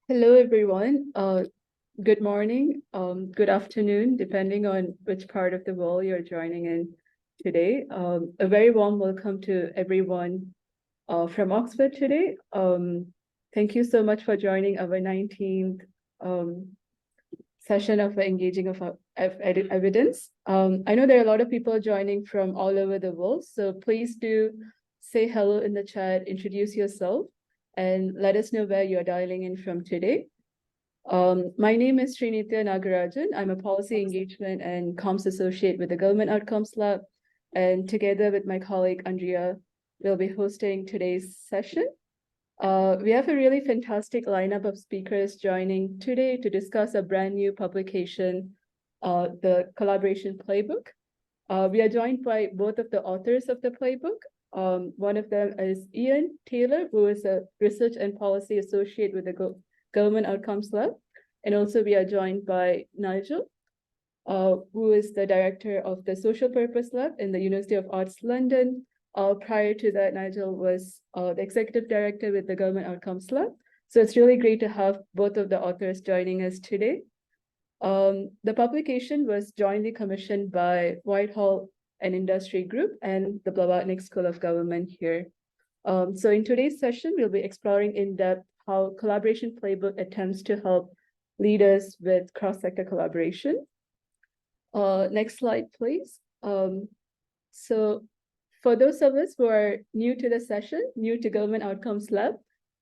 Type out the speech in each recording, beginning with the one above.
Hello, everyone. Good morning, good afternoon, depending on which part of the world you're joining in today. A very warm welcome to everyone from Oxford today. Thank you so much for joining our 19th session of Engaging of Evidence. I know there are a lot of people joining from all over the world, so please do say hello in the chat, introduce yourself, and let us know where you're dialing in from today. My name is Srinitya Nagarajan. I'm a policy engagement and comms associate with the Government Outcomes Lab. And together with my colleague, Andrea, we'll be hosting today's session. We have a really fantastic lineup of speakers joining today to discuss a brand new publication, the Collaboration Playbook. We are joined by both of the authors of the playbook. One of them is Ian Taylor, who is a research and policy associate with the Government Outcomes Lab. And also we are joined by Nigel, who is the director of the Social Purpose Lab in the University of Arts, London. Prior to that, Nigel was the executive director with the Government Outcomes Lab. So it's really great to have both of the authors joining us today. The publication was jointly commissioned by Whitehall and Industry Group and the Blavatnik School of Government here. So in today's session, we'll be exploring in depth how Collaboration Playbook attempts to help leaders with cross-sector collaboration. Next slide, please. So for those of us who are new to the session, new to Government Outcomes Lab,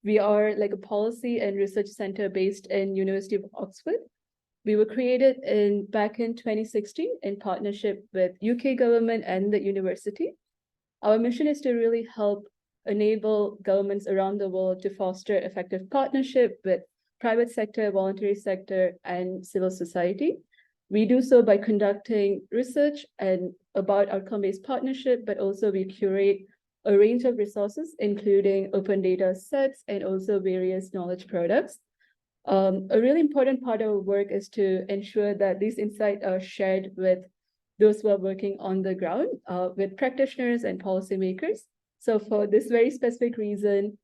we are like a policy and research center based in University of Oxford. We were created back in 2016 in partnership with UK government and the university. Our mission is to really help enable governments around the world to foster effective partnership with private sector, voluntary sector, and civil society. We do so by conducting research and about outcome-based partnership, but also we curate a range of resources, including open data sets and also various knowledge products. A really important part of our work is to ensure that these insights are shared with those who are working on the ground, with practitioners and policymakers. So for this very specific reason,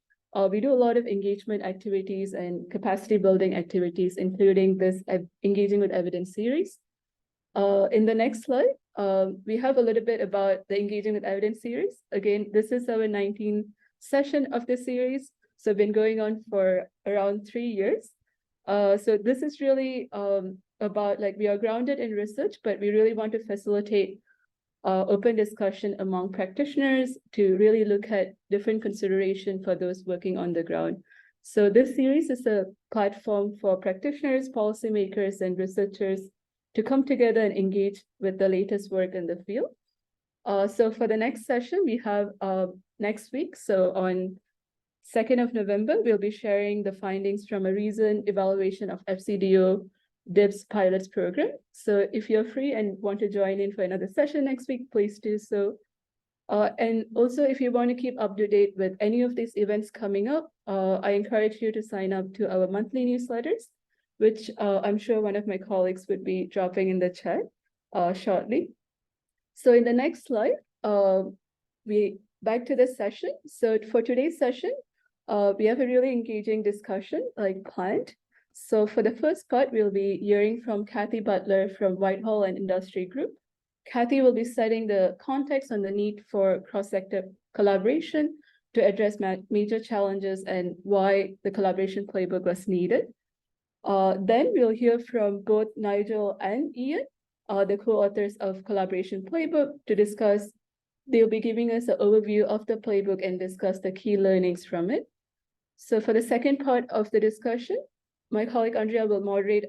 we do a lot of engagement activities and capacity building activities, including this Engaging with Evidence series. In the next slide, we have a little bit about the Engaging with Evidence series. Again, this is our 19th session of the series. So been going on for around 3 years. So this is really about like we are grounded in research, but we really want to facilitate open discussion among practitioners to really look at different consideration for those working on the ground. So this series is a platform for practitioners, policymakers, and researchers to come together and engage with the latest work in the field. So for the next session, we have next week. So on 2nd of November, we'll be sharing the findings from a recent evaluation of FCDO DIBS pilots program. So if you're free and want to join in for another session next week, please do so. And also, if you want to keep up to date with any of these events coming up, I encourage you to sign up to our monthly newsletters, which I'm sure one of my colleagues would be dropping in the chat shortly. So in the next slide, we back to the session. So for today's session, we have a really engaging discussion like planned. So for the first part, we'll be hearing from Kathy Butler from Whitehall and Industry Group. Kathy will be setting the context on the need for cross-sector collaboration to address major challenges and why the collaboration playbook was needed. Then we'll hear from both Nigel and Ian, the co-authors of Collaboration Playbook, to discuss. They'll be giving us an overview of the playbook and discuss the key learnings from it. So for the second part of the discussion, my colleague Andrea will moderate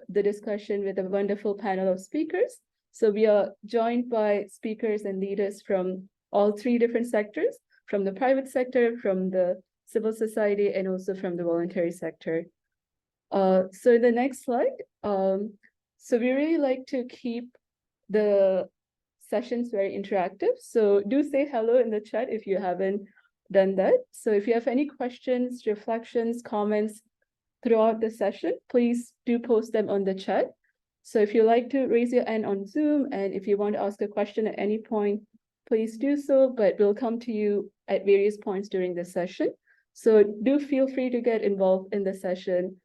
the discussion with a wonderful panel of speakers. So we are joined by speakers and leaders from all 3 different sectors, from the private sector, from the civil society, and also from the voluntary sector. So in the next slide, so we really like to keep the sessions very interactive. So do say hello in the chat if you haven't done that. So if you have any questions, reflections, comments throughout the session, please do post them on the chat. So if you like to raise your hand on Zoom, and if you want to ask a question at any point, please do so, but we'll come to you at various points during the session. So do feel free to get involved in the session.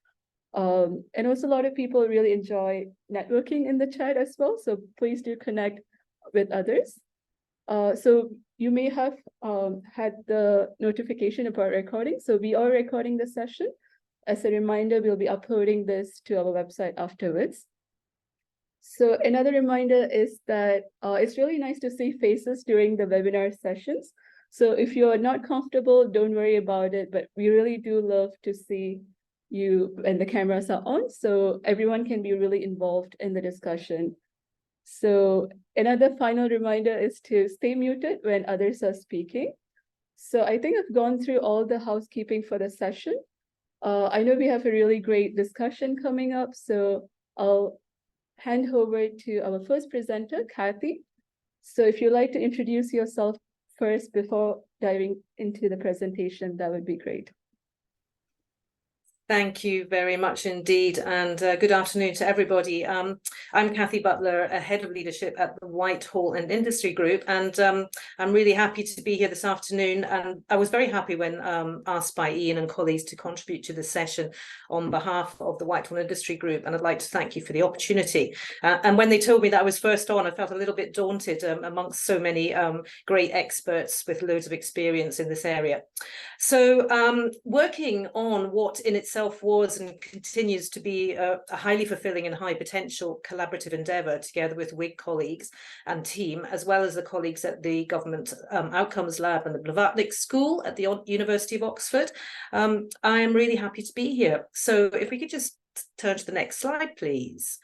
And also a lot of people really enjoy networking in the chat as well. So please do connect with others. So you may have had the notification about recording. So we are recording the session. As a reminder, we'll be uploading this to our website afterwards. So another reminder is that it's really nice to see faces during the webinar sessions. So if you're not comfortable, don't worry about it, but we really do love to see you when the cameras are on, so everyone can be really involved in the discussion. So another final reminder is to stay muted when others are speaking. So I think I've gone through all the housekeeping for the session. I know we have a really great discussion coming up, so I'll hand over to our first presenter, Kathy. So if you'd like to introduce yourself first before diving into the presentation, that would be great. Thank you very much indeed, and good afternoon to everybody. I'm Kathy Butler, Head of Leadership at the Whitehall and Industry Group, and I'm really happy to be here this afternoon. And I was very happy when asked by Ian and colleagues to contribute to the session on behalf of the Whitehall and Industry Group, and I'd like to thank you for the opportunity. And when they told me that I was first on, I felt a little bit daunted amongst so many great experts with loads of experience in this area. So working on what in itself was and continues to be a highly fulfilling and high potential collaborative endeavour together with WIG colleagues and team, as well as the colleagues at the Government Outcomes Lab and the Blavatnik School at the University of Oxford. I am really happy to be here. So if we could just turn to the next slide, please.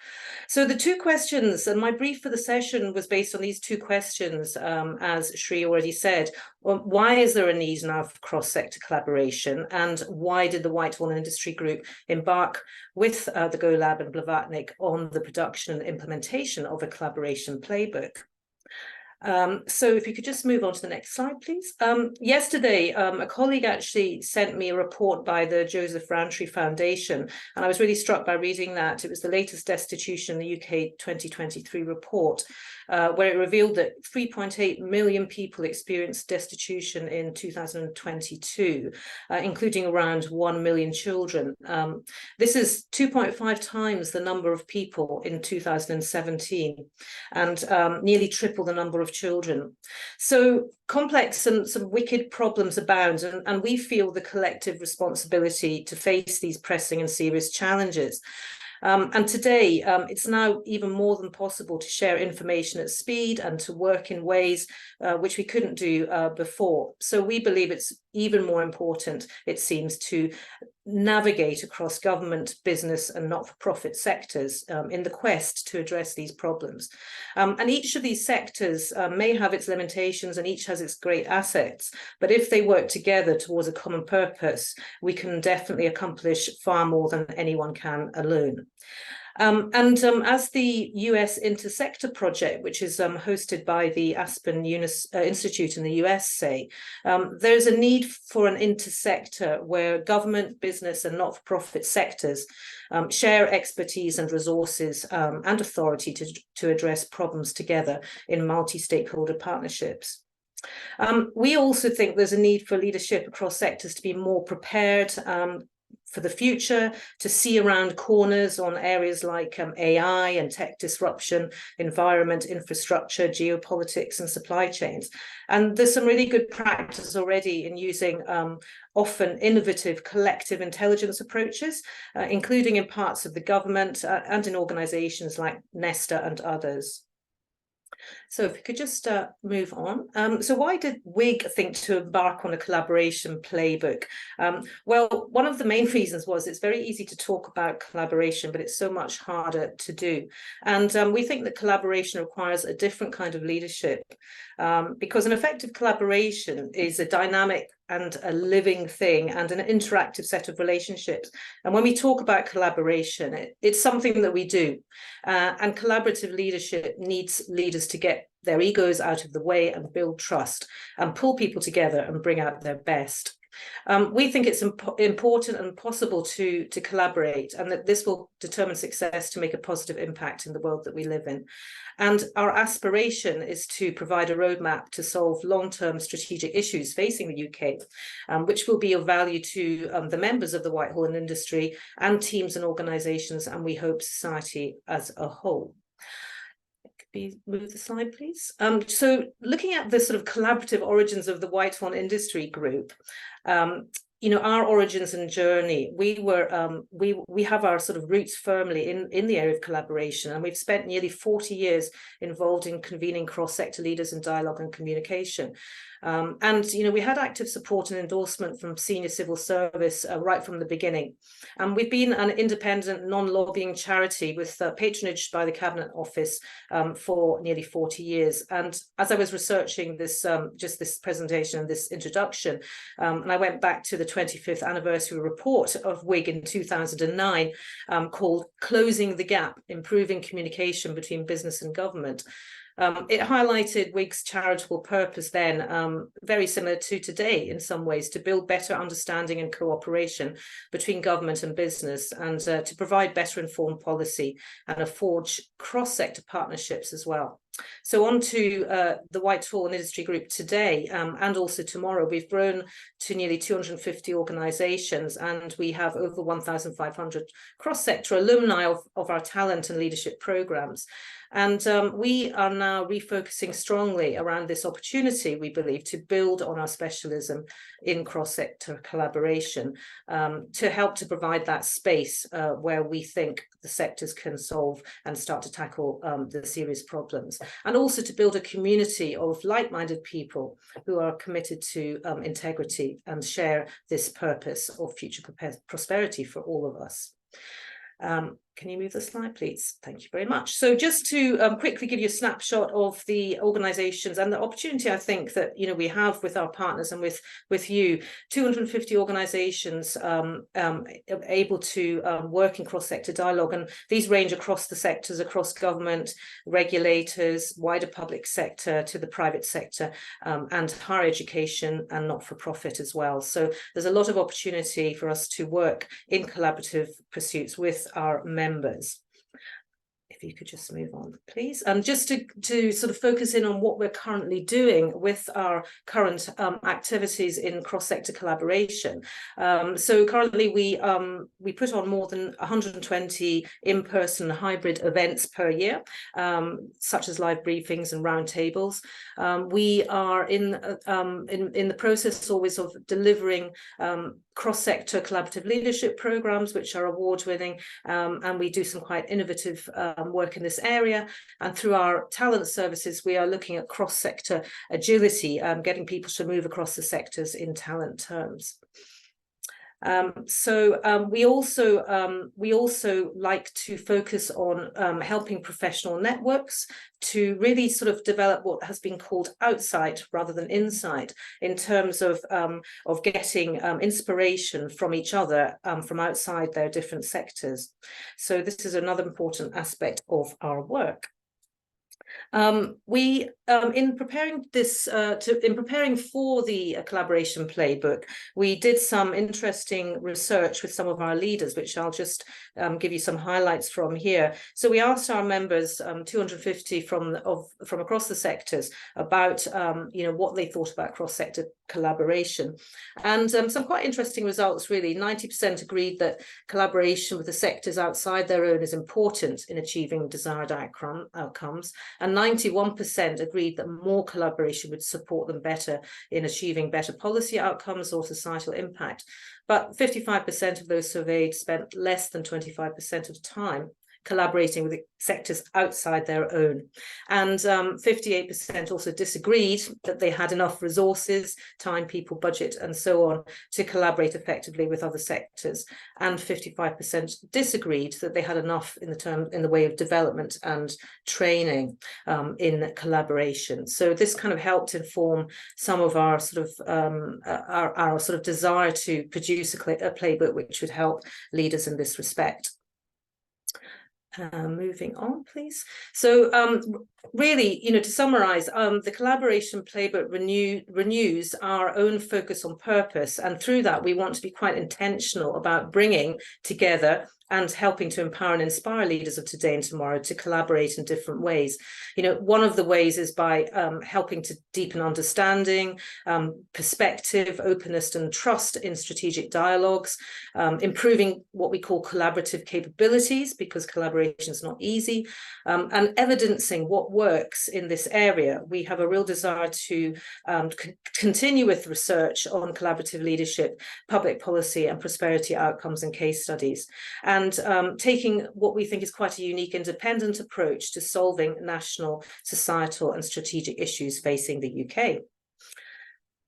So the two questions, and my brief for the session was based on these two questions, as Shri already said. Why is there a need now for cross-sector collaboration, and why did the Whitehall and Industry Group embark with the Go Lab and Blavatnik on the production and implementation of a collaboration playbook? So if you could just move on to the next slide, please. Yesterday, a colleague actually sent me a report by the Joseph Rowntree Foundation, and I was really struck by reading that. It was the latest Destitution in the UK 2023 report, where it revealed that 3.8 million people experienced destitution in 2022, including around 1 million children. This is 2.5 times the number of people in 2017, and nearly triple the number of children. So complex and some wicked problems abound, and we feel the collective responsibility to face these pressing and serious challenges. And today, it's now even more than possible to share information at speed and to work in ways which we couldn't do before. So we believe it's even more important, it seems, to navigate across government, business and not-for-profit sectors in the quest to address these problems. And each of these sectors may have its limitations, and each has its great assets, but if they work together towards a common purpose, we can definitely accomplish far more than anyone can alone. As the US Intersector Project, which is hosted by the Aspen Institute in the US, say, there's a need for an intersector where government, business and not-for-profit sectors share expertise and resources and authority to address problems together in multi-stakeholder partnerships. We also think there's a need for leadership across sectors to be more prepared for the future, to see around corners on areas like AI and tech disruption, environment, infrastructure, geopolitics and supply chains. And there's some really good practice already in using often innovative collective intelligence approaches, including in parts of the government and in organisations like Nesta and others. So if we could just move on. So why did WIG think to embark on a collaboration playbook? Well, one of the main reasons was it's very easy to talk about collaboration, but it's so much harder to do. And we think that collaboration requires a different kind of leadership, because an effective collaboration is a dynamic and a living thing and an interactive set of relationships. And when we talk about collaboration, it's something that we do. And collaborative leadership needs leaders to get their egos out of the way and build trust and pull people together and bring out their best. We think it's important and possible to collaborate, and that this will determine success to make a positive impact in the world that we live in. And our aspiration is to provide a roadmap to solve long-term strategic issues facing the UK, which will be of value to the members of the Whitehall and Industry and teams and organisations, and we hope society as a whole. Move the slide, please. So looking at the sort of collaborative origins of the Whitehall and Industry Group, our origins and journey, we have our sort of roots firmly in the area of collaboration, and we've spent nearly 40 years involved in convening cross-sector leaders in dialogue and communication. We had active support and endorsement from senior civil service right from the beginning. And we've been an independent, non-lobbying charity with patronage by the Cabinet Office for nearly 40 years. And as I was researching this, just this presentation and this introduction, and I went back to the 25th anniversary report of WIG in 2009 called Closing the Gap, Improving Communication Between Business and Government. It highlighted WIG's charitable purpose then, very similar to today in some ways, to build better understanding and cooperation between government and business, and to provide better informed policy and forge cross-sector partnerships as well. So on to the Whitehall and Industry Group today, and also tomorrow. We've grown to nearly 250 organisations, and we have over 1,500 cross-sector alumni of our talent and leadership programmes. And we are now refocusing strongly around this opportunity, we believe, to build on our specialism in cross-sector collaboration, to help to provide that space where we think the sectors can solve and start to tackle the serious problems, and also to build a community of like-minded people who are committed to integrity and share this purpose of future prosperity for all of us. Can you move the slide, please? Thank you very much. So just to quickly give you a snapshot of the organisations and the opportunity I think that we have with our partners and with you, 250 organisations able to work in cross-sector dialogue, and these range across the sectors, across government, regulators, wider public sector to the private sector, and higher education and not-for-profit as well. So there's a lot of opportunity for us to work in collaborative pursuits with our members. If you could just move on, please. And just to sort of focus in on what we're currently doing with our current activities in cross-sector collaboration. So currently we put on more than 120 in-person hybrid events per year, such as live briefings and roundtables. We are in the process always of delivering cross-sector collaborative leadership programs, which are award-winning, and we do some quite innovative work in this area. And through our talent services, we are looking at cross-sector agility, getting people to move across the sectors in talent terms. We also like to focus on helping professional networks to really sort of develop what has been called outside rather than inside, in terms of getting inspiration from each other from outside their different sectors. So this is another important aspect of our work. In preparing for the collaboration playbook, we did some interesting research with some of our leaders, which I'll just give you some highlights from here. So we asked our members, 250 from across the sectors, about what they thought about cross-sector collaboration, and some quite interesting results. Really, 90% agreed that collaboration with the sectors outside their own is important in achieving desired outcomes, and 91% agreed that more collaboration would support them better in achieving better policy outcomes or societal impact. But 55% of those surveyed spent less than 25% of time collaborating with sectors outside their own. And 58% also disagreed that they had enough resources, time, people, budget, and so on to collaborate effectively with other sectors. And 55% disagreed that they had enough in the way of development and training in collaboration. So this kind of helped inform some of our sort of desire to produce a playbook which would help leaders in this respect. Moving on, please. So really, to summarize, the collaboration playbook renews our own focus on purpose. And through that, we want to be quite intentional about bringing together and helping to empower and inspire leaders of today and tomorrow to collaborate in different ways. One of the ways is by helping to deepen understanding, perspective, openness and trust in strategic dialogues, improving what we call collaborative capabilities, because collaboration is not easy, and evidencing what works in this area. We have a real desire to continue with research on collaborative leadership, public policy and prosperity outcomes and case studies, and taking what we think is quite a unique independent approach to solving national, societal and strategic issues facing the UK.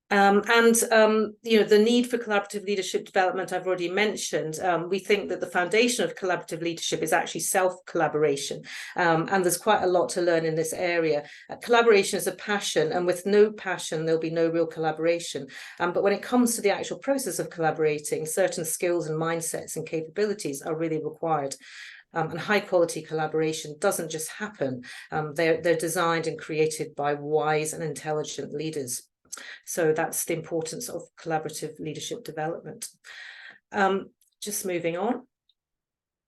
The need for collaborative leadership development, I've already mentioned. We think that the foundation of collaborative leadership is actually self-collaboration. And there's quite a lot to learn in this area. Collaboration is a passion, and with no passion, there'll be no real collaboration. But when it comes to the actual process of collaborating, certain skills and mindsets and capabilities are really required. And high quality collaboration doesn't just happen. They're designed and created by wise and intelligent leaders. So that's the importance of collaborative leadership development. Just moving on.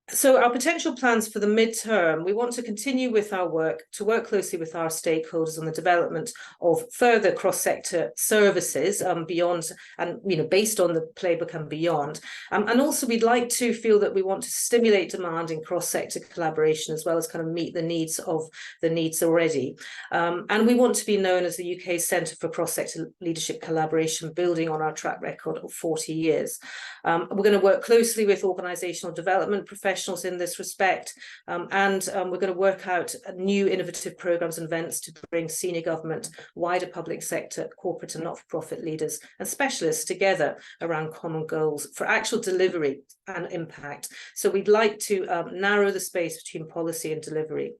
So our potential plans for the midterm, we want to continue with our work, to work closely with our stakeholders on the development of further cross-sector services beyond and, based on the playbook and beyond. And also we'd like to feel that we want to stimulate demand in cross-sector collaboration as well as kind of meet the needs already. And we want to be known as the UK's Centre for Cross-Sector Leadership Collaboration, building on our track record of 40 years. We're going to work closely with organisational development professionals in this respect, and we're going to work out new innovative programmes and events to bring senior government, wider public sector, corporate and not-for-profit leaders and specialists together around common goals for actual delivery and impact. So we'd like to narrow the space between policy and delivery.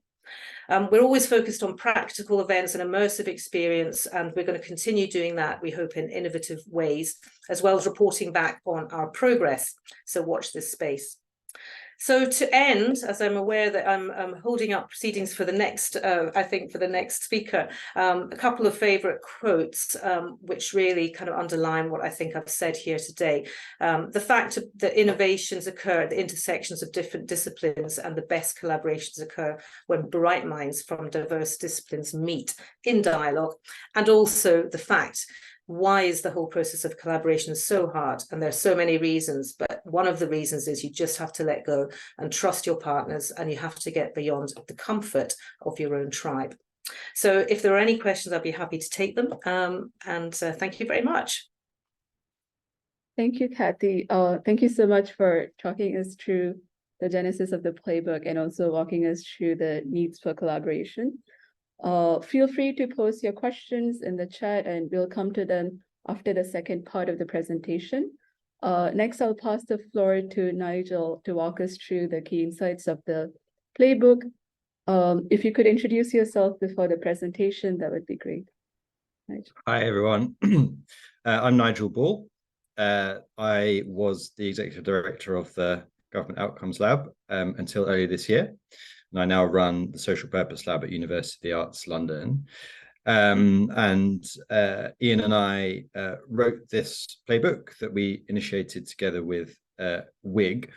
We're always focused on practical events and immersive experience, and we're going to continue doing that, we hope, in innovative ways, as well as reporting back on our progress. So watch this space. So to end, as I'm aware that I'm holding up proceedings for the next, I think for the next speaker, a couple of favourite quotes, which really kind of underline what I think I've said here today. The fact that innovations occur at the intersections of different disciplines and the best collaborations occur when bright minds from diverse disciplines meet in dialogue, and also the fact, why is the whole process of collaboration so hard? And there are so many reasons, but one of the reasons is you just have to let go and trust your partners, and you have to get beyond the comfort of your own tribe. So if there are any questions, I'd be happy to take them. Thank you very much. Thank you, Kathy. Thank you so much for talking us through the genesis of the playbook and also walking us through the needs for collaboration. Feel free to post your questions in the chat and we'll come to them after the second part of the presentation. Next, I'll pass the floor to Nigel to walk us through the key insights of the playbook. If you could introduce yourself before the presentation, that would be great. Nigel. Hi, everyone. I'm Nigel Ball. I was the Executive Director of the Government Outcomes Lab until earlier this year. And I now run the Social Purpose Lab at University of the Arts London. Ian and I wrote this playbook that we initiated together with WIG.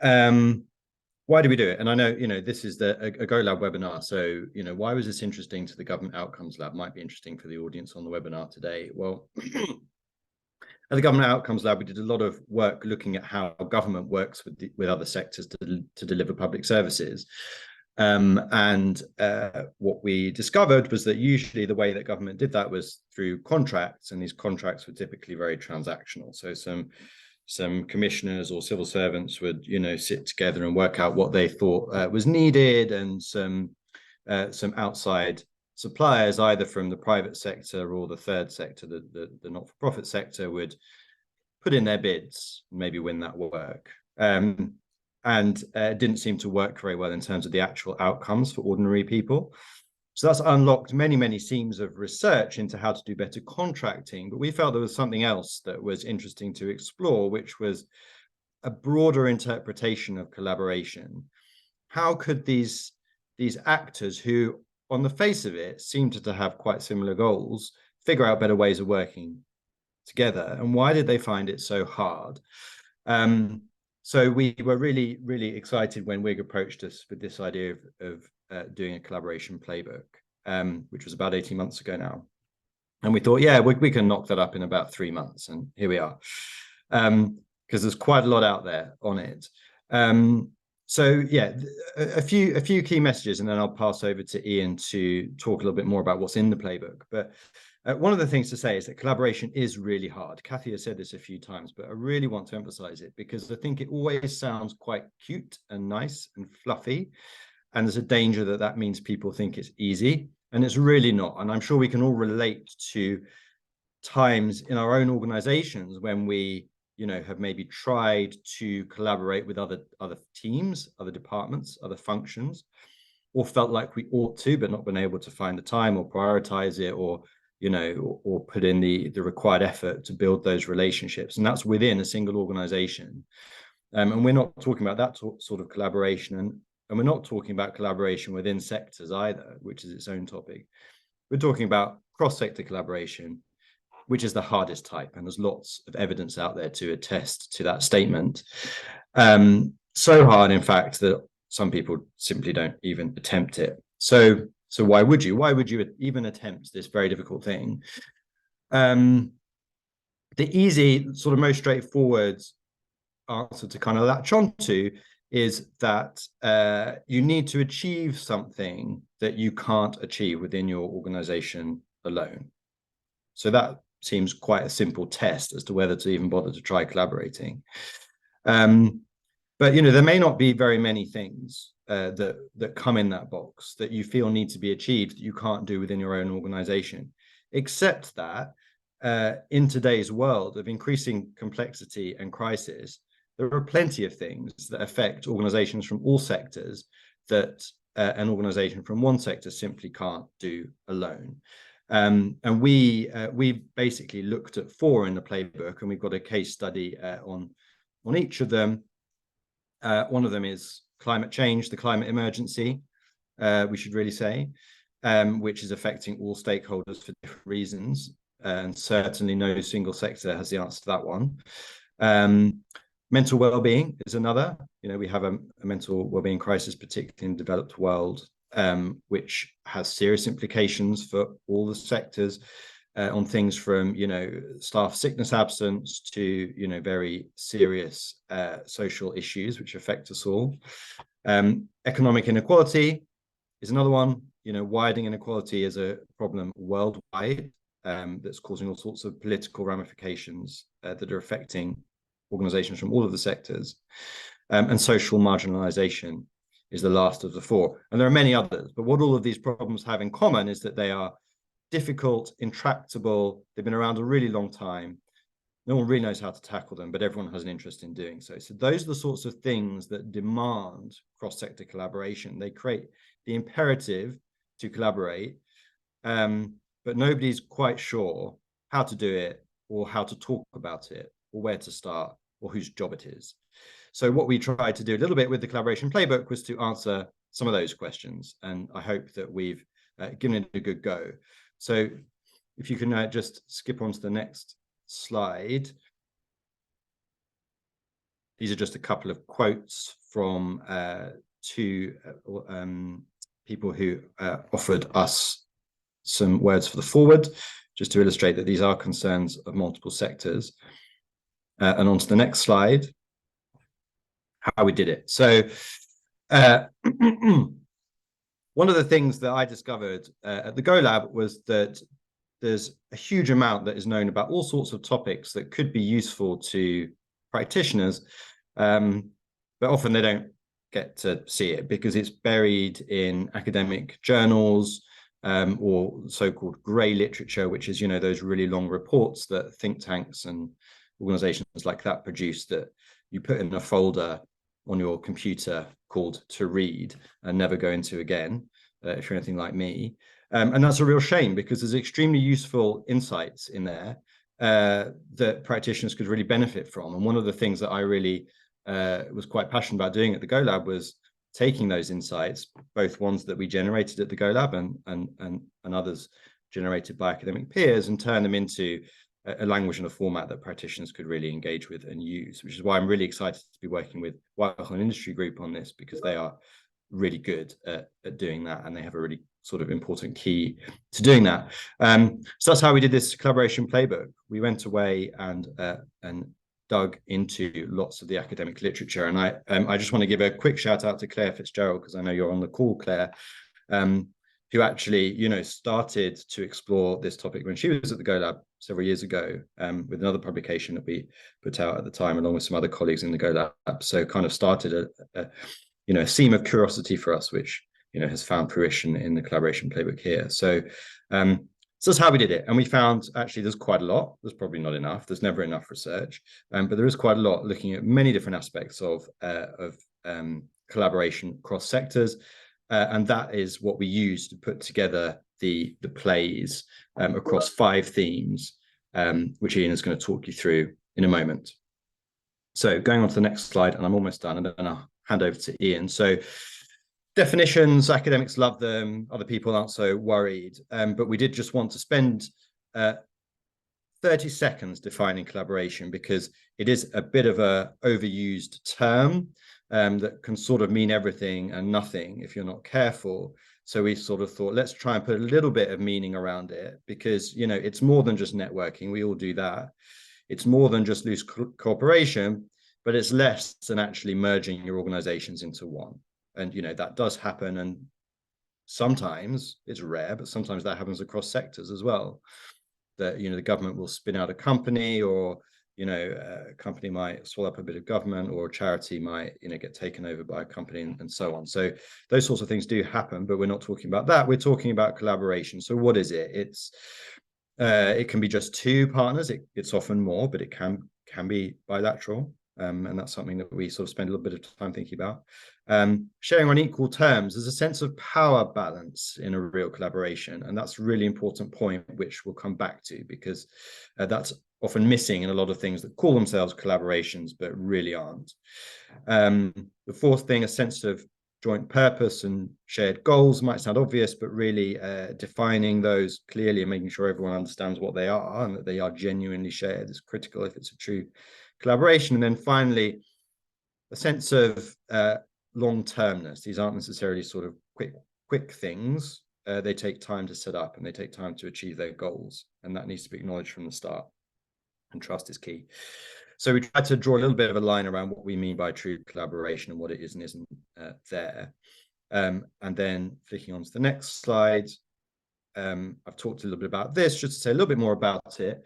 Why do we do it? And I know, this is a GoLab webinar. So, why was this interesting to the Government Outcomes Lab? Might be interesting for the audience on the webinar today. Well, at the Government Outcomes Lab, we did a lot of work looking at how government works with other sectors to deliver public services. What we discovered was that usually the way that government did that was through contracts, and these contracts were typically very transactional. So some commissioners or civil servants would, sit together and work out what they thought was needed, and some outside suppliers, either from the private sector or the third sector, the not-for-profit sector, would put in their bids, maybe win that work. It didn't seem to work very well in terms of the actual outcomes for ordinary people. So that's unlocked many, many seams of research into how to do better contracting. But we felt there was something else that was interesting to explore, which was a broader interpretation of collaboration. how could these actors who on the face of it seemed to have quite similar goals figure out better ways of working together, and why did they find it so hard? So we were really, really excited when WIG approached us with this idea of doing a collaboration playbook, which was about 18 months ago now. And we thought, yeah, we can knock that up in about 3 months. And here we are, because there's quite a lot out there on it. So yeah, a few key messages, and then I'll pass over to Ian to talk a little bit more about what's in the playbook. But one of the things to say is that collaboration is really hard. Kathy has said this a few times, but I really want to emphasize it because I think it always sounds quite cute and nice and fluffy. And there's a danger that that means people think it's easy, and it's really not. And I'm sure we can all relate to times in our own organizations when we, have maybe tried to collaborate with other teams, other departments, other functions, or felt like we ought to, but not been able to find the time or prioritize it, or put in the required effort to build those relationships. And that's within a single organization. And we're not talking about that sort of collaboration. And we're not talking about collaboration within sectors either, which is its own topic. We're talking about cross-sector collaboration, which is the hardest type. And there's lots of evidence out there to attest to that statement. So hard, in fact, that some people simply don't even attempt it. So why would you? Why would you even attempt this very difficult thing? The easy, sort of most straightforward answer to kind of latch on to is that you need to achieve something that you can't achieve within your organization alone. So that seems quite a simple test as to whether to even bother to try collaborating. But there may not be very many things that come in that box that you feel need to be achieved that you can't do within your own organization, except that in today's world of increasing complexity and crisis, there are plenty of things that affect organizations from all sectors that an organization from one sector simply can't do alone. And we basically looked at 4 in the playbook, and we've got a case study on each of them. One of them is climate change, the climate emergency, we should really say, which is affecting all stakeholders for different reasons. And certainly no single sector has the answer to that one. Mental well-being is another. We have a mental well-being crisis, particularly in the developed world, which has serious implications for all the sectors on things from, staff sickness absence to, very serious social issues which affect us all. Economic inequality is another one. Widening inequality is a problem worldwide that's causing all sorts of political ramifications that are affecting organizations from all of the sectors. And social marginalization is the last of the 4. And there are many others, but what all of these problems have in common is that they are difficult, intractable. They've been around a really long time. No one really knows how to tackle them, but everyone has an interest in doing so. So those are the sorts of things that demand cross-sector collaboration. They create the imperative to collaborate, but nobody's quite sure how to do it, or how to talk about it, or where to start, or whose job it is. So what we tried to do a little bit with the collaboration playbook was to answer some of those questions, and I hope that we've given it a good go. So if you can just skip on to the next slide. These are just a couple of quotes from 2 people who offered us some words for the forward, just to illustrate that these are concerns of multiple sectors. And on to the next slide, how we did it. So one of the things that I discovered at the Go Lab was that there's a huge amount that is known about all sorts of topics that could be useful to practitioners, but often they don't get to see it because it's buried in academic journals or so-called grey literature, which is, those really long reports that think tanks and organizations like that produce that you put in a folder on your computer called to read and never go into again, if you're anything like me. And that's a real shame because there's extremely useful insights in there that practitioners could really benefit from. And one of the things that I really was quite passionate about doing at the Go Lab was taking those insights, both ones that we generated at the GoLab and others generated by academic peers, and turn them into a language and a format that practitioners could really engage with and use, which is why I'm really excited to be working with Whitehall and Industry Group on this, because they are really good at doing that, and they have a really sort of important key to doing that. So that's how we did this collaboration playbook. We went away and dug into lots of the academic literature, and I just want to give a quick shout out to Claire Fitzgerald, because I know you're on the call, Claire, who actually, started to explore this topic when she was at the GoLab several years ago, with another publication that we put out at the time, along with some other colleagues in the GoLab. So kind of started a theme of curiosity for us, which has found fruition in the collaboration playbook here. So that's how we did it, and we found actually there's quite a lot. There's probably not enough. There's never enough research, but there is quite a lot looking at many different aspects of collaboration across sectors. And that is what we use to put together the plays across 5 themes, which Ian is going to talk you through in a moment. So going on to the next slide, and I'm almost done, and then I'll hand over to Ian. So definitions, academics love them, other people aren't so worried, but we did just want to spend 30 seconds defining collaboration, because it is a bit of a overused term that can sort of mean everything and nothing if you're not careful. So we sort of thought, let's try and put a little bit of meaning around it, because it's more than just networking. We all do that. It's more than just loose cooperation, but it's less than actually merging your organizations into one. And that does happen, and sometimes it's rare, but sometimes that happens across sectors as well. That the government will spin out a company, or a company might swallow up a bit of government, or a charity might get taken over by a company, and so on. So those sorts of things do happen, but we're not talking about that. We're talking about collaboration. So what is it? It can be just 2 partners. It's often more, but it can be bilateral, and that's something that we sort of spend a little bit of time thinking about. Sharing on equal terms. There's a sense of power balance in a real collaboration, and that's a really important point, which we'll come back to, because that's often missing in a lot of things that call themselves collaborations but really aren't. The 4th thing, a sense of joint purpose and shared goals. Might sound obvious, but really defining those clearly and making sure everyone understands what they are and that they are genuinely shared is critical if it's a true collaboration. And then finally, a sense of long-termness. These aren't necessarily sort of quick things. They take time to set up, and they take time to achieve their goals, and that needs to be acknowledged from the start. And trust is key. So we tried to draw a little bit of a line around what we mean by true collaboration and what it is and isn't there. And then flicking on to the next slide, I've talked a little bit about this, just to say a little bit more about it.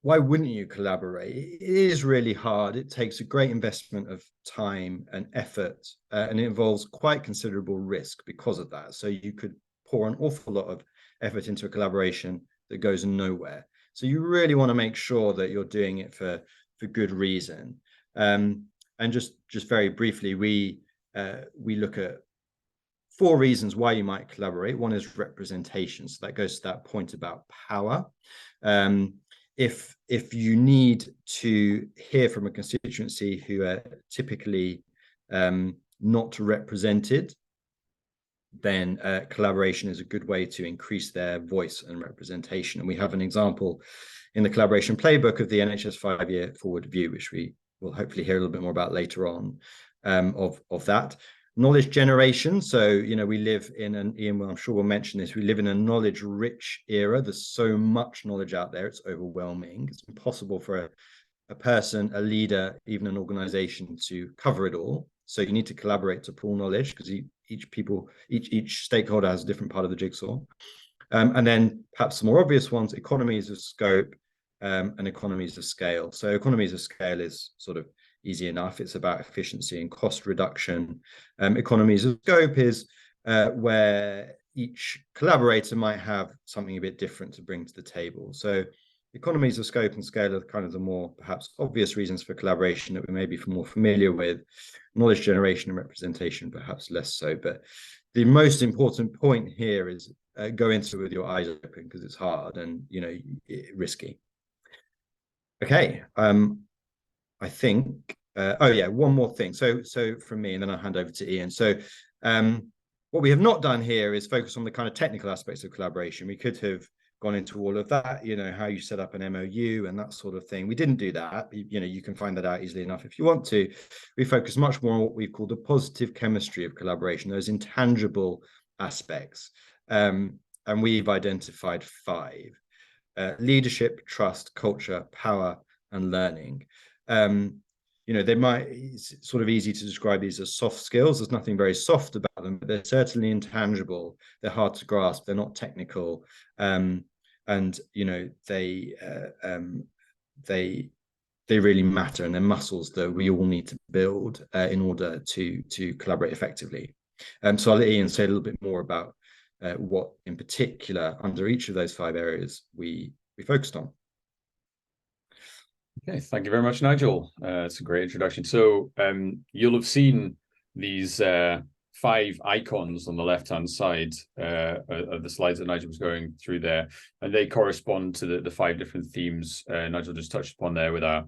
Why wouldn't you collaborate? It is really hard. It takes a great investment of time and effort, and it involves quite considerable risk because of that. So you could pour an awful lot of effort into a collaboration that goes nowhere. So you really want to make sure that you're doing it for good reason. And just very briefly, we look at 4 reasons why you might collaborate. One is representation. So that goes to that point about power. If you need to hear from a constituency who are typically not represented, then collaboration is a good way to increase their voice and representation. And we have an example in the collaboration playbook of the NHS 5-year forward view, which we will hopefully hear a little bit more about later on, of that. Knowledge generation. So, we live in Ian, I'm sure we'll mention this, we live in a knowledge-rich era. There's so much knowledge out there, it's overwhelming. It's impossible for a person, a leader, even an organization to cover it all. So you need to collaborate to pool knowledge, because each stakeholder has a different part of the jigsaw. And then perhaps the more obvious ones, economies of scope and economies of scale. So economies of scale is sort of easy enough. It's about efficiency and cost reduction. Economies of scope is where each collaborator might have something a bit different to bring to the table. So economies of scope and scale are kind of the more perhaps obvious reasons for collaboration that we may be more familiar with. Knowledge generation and representation, perhaps less so. But the most important point here is go into it with your eyes open, because it's hard and risky. Okay, I think oh yeah, one more thing. So from me, and then I'll hand over to Ian. So what we have not done here is focus on the kind of technical aspects of collaboration. We could have gone into all of that, how you set up an MOU and that sort of thing. We didn't do that. You can find that out easily enough if you want to. We focus much more on what we've called the positive chemistry of collaboration, those intangible aspects. And we've identified 5: leadership, trust, culture, power, and learning. It's sort of easy to describe these as soft skills. There's nothing very soft about them, but they're certainly intangible. They're hard to grasp. They're not technical. And they really matter, and they're muscles that we all need to build in order to collaborate effectively. So I'll let Ian say a little bit more about what in particular under each of those 5 areas we focused on. Okay, thank you very much, Nigel. It's a great introduction. So you'll have seen these 5 icons on the left-hand side of the slides that Nigel was going through there, and they correspond to the 5 different themes Nigel just touched upon there with our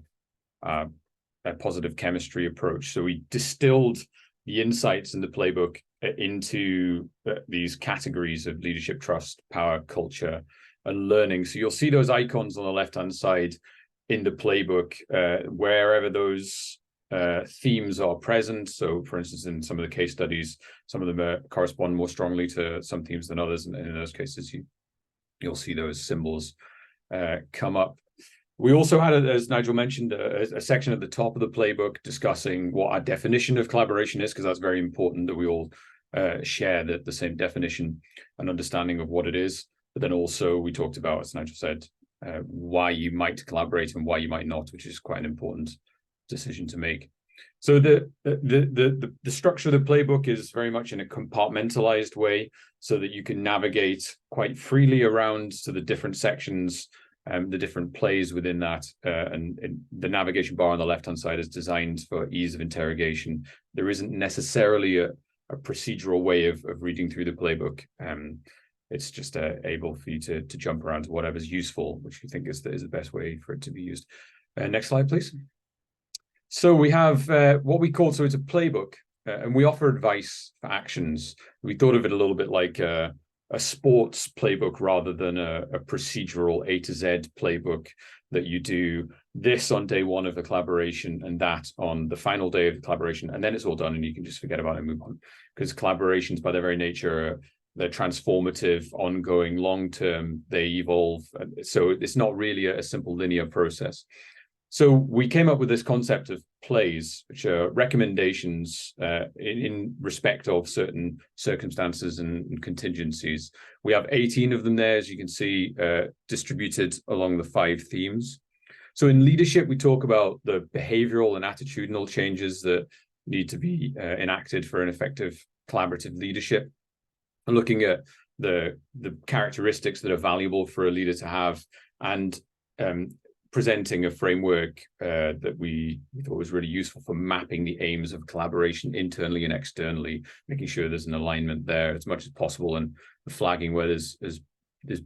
positive chemistry approach. So we distilled the insights in the playbook into these categories of leadership, trust, power, culture, and learning. So you'll see those icons on the left-hand side in the playbook, wherever those themes are present. So for instance, in some of the case studies, some of them correspond more strongly to some themes than others. And in those cases, you'll see those symbols come up. We also had, as Nigel mentioned, a section at the top of the playbook discussing what our definition of collaboration is, because that's very important that we all share the same definition and understanding of what it is. But then also we talked about, as Nigel said, why you might collaborate and why you might not, which is quite an important decision to make. So the structure of the playbook is very much in a compartmentalized way, so that you can navigate quite freely around to the different sections, the different plays within that. And the navigation bar on the left-hand side is designed for ease of interrogation. There isn't necessarily a procedural way of reading through the playbook. It's just able for you to jump around to whatever's useful, which we think is the best way for it to be used. Next slide, please. So we have what we call, so it's a playbook, and we offer advice for actions. We thought of it a little bit like a sports playbook rather than a procedural A to Z playbook that you do this on day 1 of the collaboration and that on the final day of the collaboration, and then it's all done and you can just forget about it and move on. Because collaborations by their very nature, they're transformative, ongoing, long-term, they evolve. So it's not really a simple linear process. So we came up with this concept of plays, which are recommendations in respect of certain circumstances and contingencies. We have 18 of them there, as you can see, distributed along the 5 themes. So in leadership, we talk about the behavioral and attitudinal changes that need to be enacted for an effective collaborative leadership. And looking at the characteristics that are valuable for a leader to have, and presenting a framework that we thought was really useful for mapping the aims of collaboration internally and externally, making sure there's an alignment there as much as possible, and flagging where there's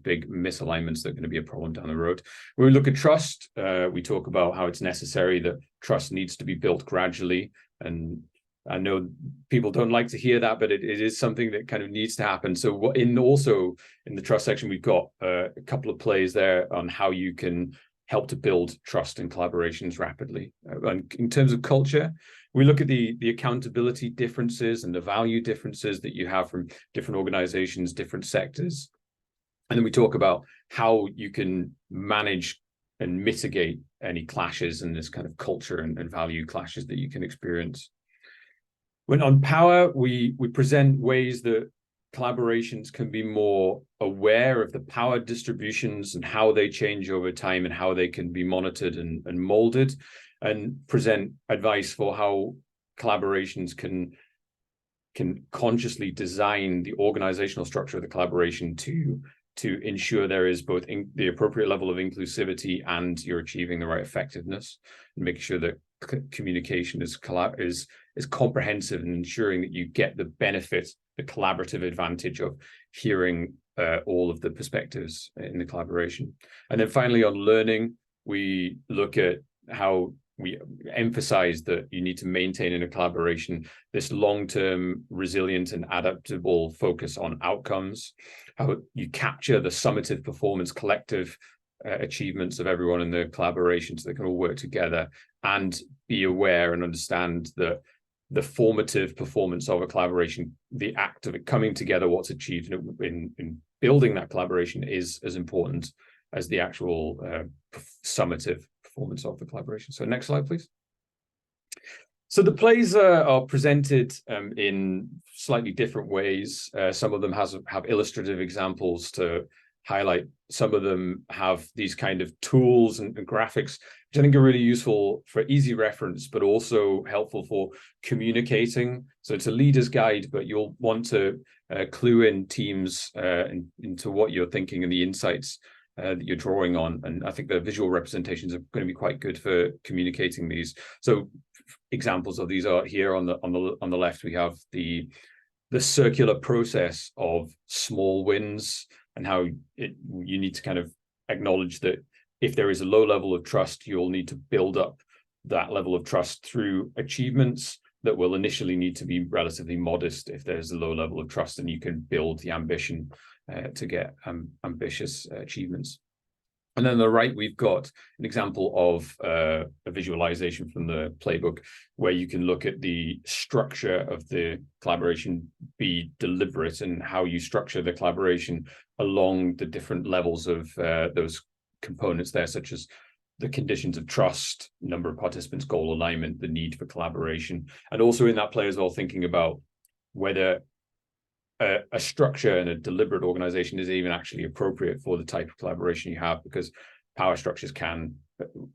big misalignments that are going to be a problem down the road. When we look at trust, we talk about how it's necessary that trust needs to be built gradually. And I know people don't like to hear that, but it is something that kind of needs to happen. So also in the trust section, we've got a couple of plays there on how you can help to build trust and collaborations rapidly. And in terms of culture, we look at the accountability differences and the value differences that you have from different organizations, different sectors. And then we talk about how you can manage and mitigate any clashes and this kind of culture and value clashes that you can experience. When on power, we present ways that collaborations can be more aware of the power distributions and how they change over time and how they can be monitored and molded, and present advice for how collaborations can consciously design the organizational structure of the collaboration to ensure there is both the appropriate level of inclusivity and you're achieving the right effectiveness, and making sure that communication is comprehensive and ensuring that you get the benefit, the collaborative advantage of hearing all of the perspectives in the collaboration. And then finally on learning, we look at how we emphasize that you need to maintain in a collaboration this long-term, resilient and adaptable focus on outcomes, how you capture the summative performance, collective achievements of everyone in the collaboration so they can all work together, and be aware and understand that the formative performance of a collaboration, the act of it coming together, what's achieved in building that collaboration, is as important as the actual summative performance of the collaboration. So next slide, please. So the plays are presented in slightly different ways. Some of them have illustrative examples to highlight. Some of them have these kind of tools and graphics, which I think are really useful for easy reference, but also helpful for communicating. So it's a leader's guide, but you'll want to clue in teams into what you're thinking and the insights that you're drawing on. And I think the visual representations are going to be quite good for communicating these. So examples of these are here on the left. We have the circular process of small wins, and how you need to kind of acknowledge that if there is a low level of trust, you'll need to build up that level of trust through achievements that will initially need to be relatively modest if there's a low level of trust, and you can build the ambition to get ambitious achievements. And then on the right, we've got an example of a visualization from the playbook where you can look at the structure of the collaboration, be deliberate in how you structure the collaboration along the different levels of those components there, such as the conditions of trust, number of participants, goal alignment, the need for collaboration. And also in that play as well, thinking about whether a structure and a deliberate organization is even actually appropriate for the type of collaboration you have, because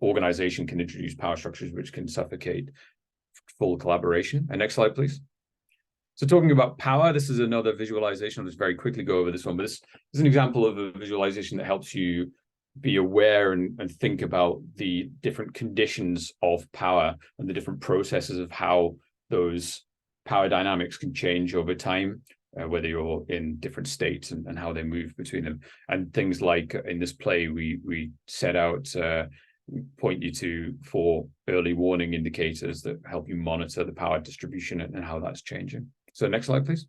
organization can introduce power structures which can suffocate full collaboration. And next slide, please. So talking about power, this is another visualization. I'll just very quickly go over this one, but this is an example of a visualization that helps you be aware and think about the different conditions of power and the different processes of how those power dynamics can change over time, whether you're in different states and how they move between them. And things like in this play, we set out, point you to 4 early warning indicators that help you monitor the power distribution and how that's changing. So next slide, please.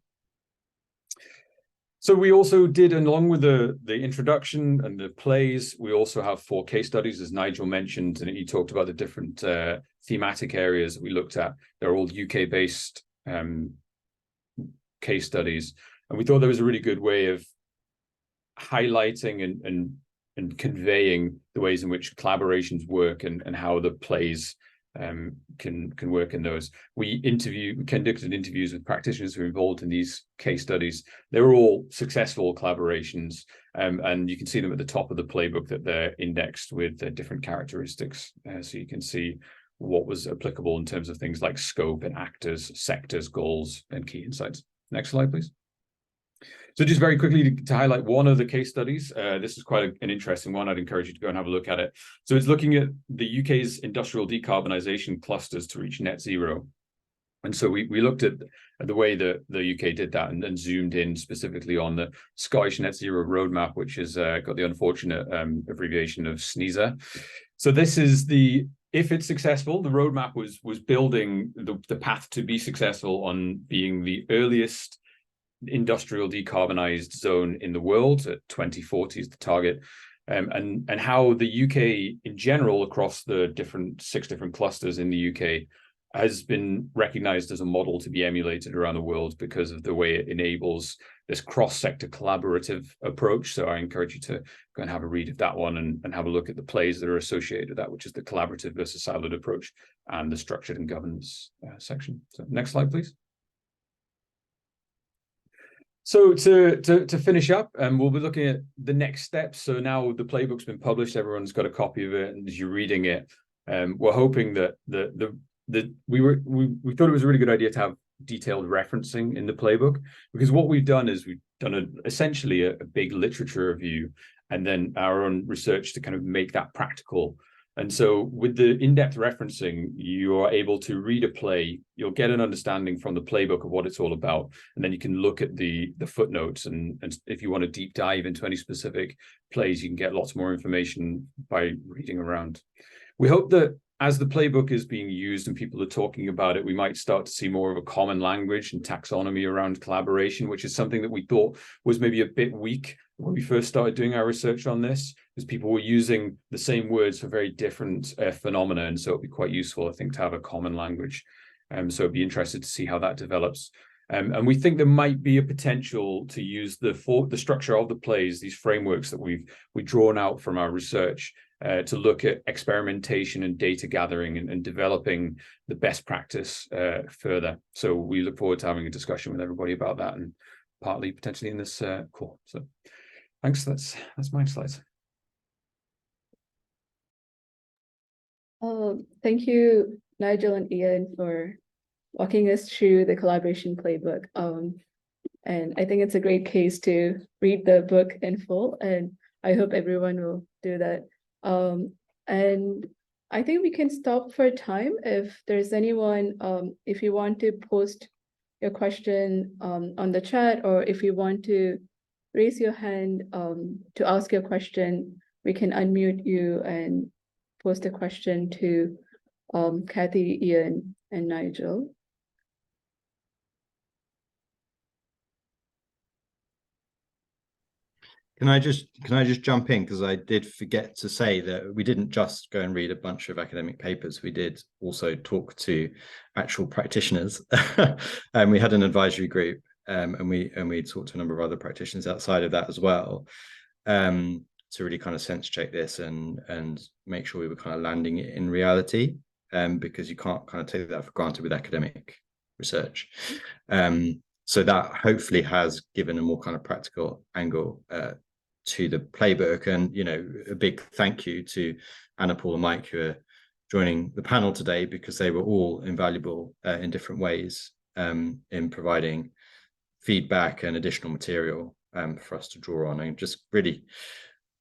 So we also did, along with the introduction and the plays, we also have 4 case studies, as Nigel mentioned, and he talked about the different thematic areas that we looked at. They're all UK-based case studies, and we thought there was a really good way of highlighting and conveying the ways in which collaborations work and how the plays can work in those. We conducted interviews with practitioners who were involved in these case studies. They were all successful collaborations, and you can see them at the top of the playbook, that they're indexed with different characteristics, so you can see what was applicable in terms of things like scope and actors, sectors, goals, and key insights. Next slide, please. So just very quickly to highlight one of the case studies, this is quite an interesting one. I'd encourage you to go and have a look at it. So it's looking at the UK's industrial decarbonisation clusters to reach net zero. And so we looked at the way that the UK did that and zoomed in specifically on the Scottish Net Zero Roadmap, which has got the unfortunate abbreviation of SNEZA. So this is if it's successful, the roadmap was building the path to be successful on being the earliest industrial decarbonised zone in the world. At 2040 is the target, and how the UK in general, across the 6 different clusters in the UK, has been recognised as a model to be emulated around the world because of the way it enables this cross-sector collaborative approach. So I encourage you to go and have a read of that one and have a look at the plays that are associated with that, which is the collaborative versus siloed approach and the structured and governance section. So next slide, please. So to finish up, we'll be looking at the next steps. So now the playbook's been published, everyone's got a copy of it, and as you're reading it, we're hoping that we thought it was a really good idea to have detailed referencing in the playbook, because what we've done is we've done essentially a big literature review and then our own research to kind of make that practical. And so with the in-depth referencing, you are able to read a play, you'll get an understanding from the playbook of what it's all about, and then you can look at the footnotes, and if you want to deep dive into any specific plays, you can get lots more information by reading around. We hope that as the playbook is being used and people are talking about it, we might start to see more of a common language and taxonomy around collaboration, which is something that we thought was maybe a bit weak when we first started doing our research on this, because people were using the same words for very different phenomena. And so it'd be quite useful, I think, to have a common language. So I'd be interested to see how that develops. And we think there might be a potential to use the structure of the plays, these frameworks that we've drawn out from our research, to look at experimentation and data gathering and developing the best practice further. So we look forward to having a discussion with everybody about that, and partly potentially in this call. So thanks. That's my slides. Thank you, Nigel and Ian, for walking us through the collaboration playbook. And I think it's a great case to read the book in full, and I hope everyone will do that. And I think we can stop for time. If there's anyone, if you want to post your question on the chat, or if you want to raise your hand to ask your question, we can unmute you and post a question to Kathy, Ian, and Nigel. Can I just jump in, because I did forget to say that we didn't just go and read a bunch of academic papers. We did also talk to actual practitioners, and we had an advisory group, and we talked to a number of other practitioners outside of that as well, to really kind of sense check this and make sure we were kind of landing it in reality, because you can't kind of take that for granted with academic research. So that hopefully has given a more kind of practical angle to the playbook. And, you know, a big thank you to Anna, Paul, and Mike, who are joining the panel today, because they were all invaluable in different ways in providing feedback and additional material for us to draw on, and just really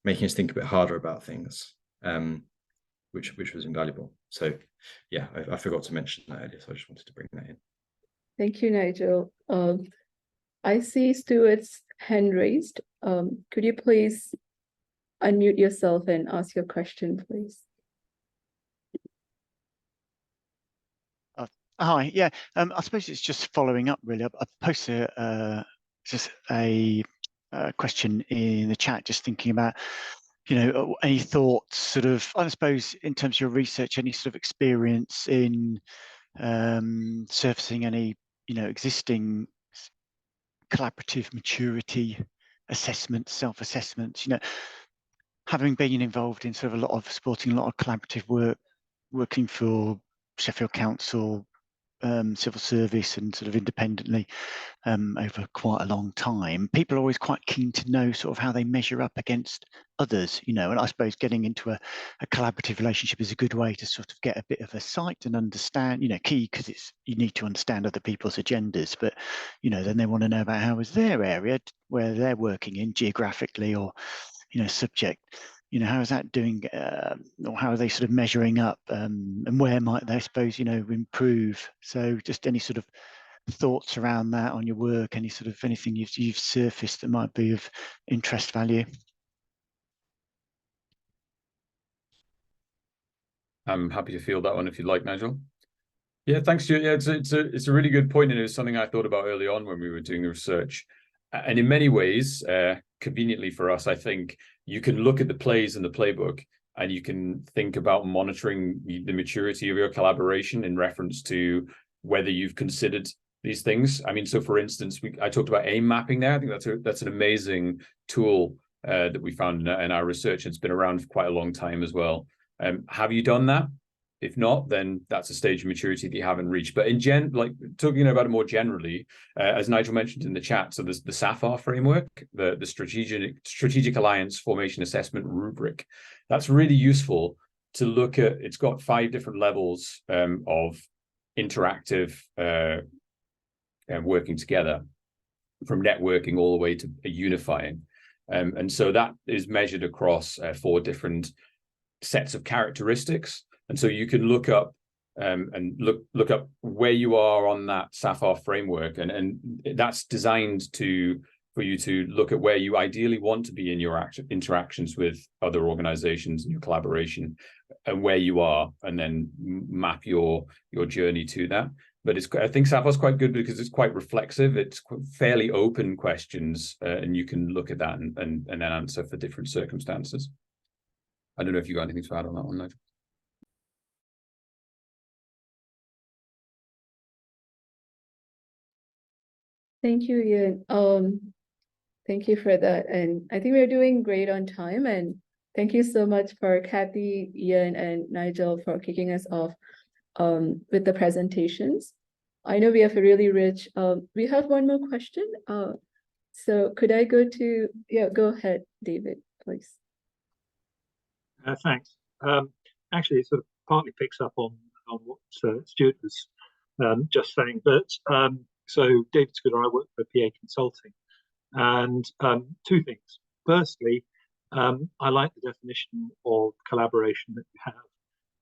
making us think a bit harder about things, which was invaluable. So yeah, I forgot to mention that earlier, so I just wanted to bring that in. Thank you, Nigel. I see Stuart's hand raised. Could you please unmute yourself and ask your question, please? Hi, yeah. I suppose it's just following up, really. I posted just a question in the chat, just thinking about, you know, any thoughts, sort of, I suppose, in terms of your research, any sort of experience in surfacing any, you know, existing collaborative maturity assessments, self-assessments, you know, having been involved in sort of supporting a lot of collaborative work, working for Sheffield Council, civil service, and sort of independently over quite a long time, people are always quite keen to know sort of how they measure up against others, you know, and I suppose getting into a collaborative relationship is a good way to sort of get a bit of a sight and understand, you know, key, because you need to understand other people's agendas, but, you know, then they want to know about how is their area where they're working in geographically, or, you know, subject, you know, how is that doing, or how are they sort of measuring up, and where might they, I suppose, you know, improve? So just any sort of thoughts around that on your work, any sort of anything you've surfaced that might be of interest, value? I'm happy to field that one if you'd like, Nigel. Yeah, thanks, Stuart. Yeah, it's a really good point, and it was something I thought about early on when we were doing the research. And in many ways, conveniently for us, I think you can look at the plays in the playbook, and you can think about monitoring the maturity of your collaboration in reference to whether you've considered these things. I mean, so for instance, I talked about aim mapping there. I think that's an amazing tool that we found in our research. It's been around for quite a long time as well. Have you done that? If not, then that's a stage of maturity that you haven't reached. But in like talking about it more generally, as Nigel mentioned in the chat, so there's the SAFAR framework, the strategic alliance formation assessment rubric. That's really useful to look at. It's got 5 different levels of interactive working together, from networking all the way to unifying. And so that is measured across 4 different sets of characteristics. And so you can look up and look up where you are on that SAFAR framework, and that's designed for you to look at where you ideally want to be in your interactions with other organizations and your collaboration. and where you are, and then map your journey to that. But I think SAFO's quite good because it's quite reflexive. It's fairly open questions, and you can look at that and then answer for different circumstances. I don't know if you got anything to add on that one, Nigel. Thank you, Ian. Thank you for that. And I think we're doing great on time. And thank you so much for Kathy, Ian, and Nigel for kicking us off with the presentations. I know we have a really rich, we have one more question. So could I go to, go ahead, David, please. Thanks. Actually, it sort of partly picks up on what Stuart was just saying. But so David Scudder, I work for PA Consulting, and two things. Firstly, I like the definition of collaboration that you have.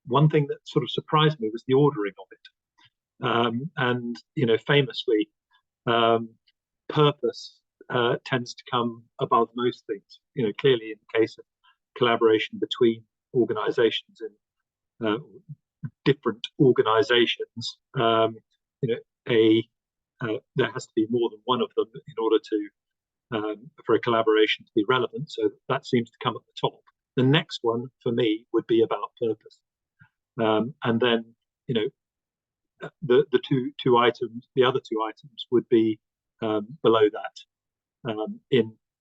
One thing that sort of surprised me was the ordering of it. And, you know, famously, purpose tends to come above most things. You know, clearly in the case of collaboration between organizations and different organizations, you know, there has to be more than one of them in order to for a collaboration to be relevant. So that seems to come at the top. The next one for me would be about purpose, and then, you know, the other two items would be below that.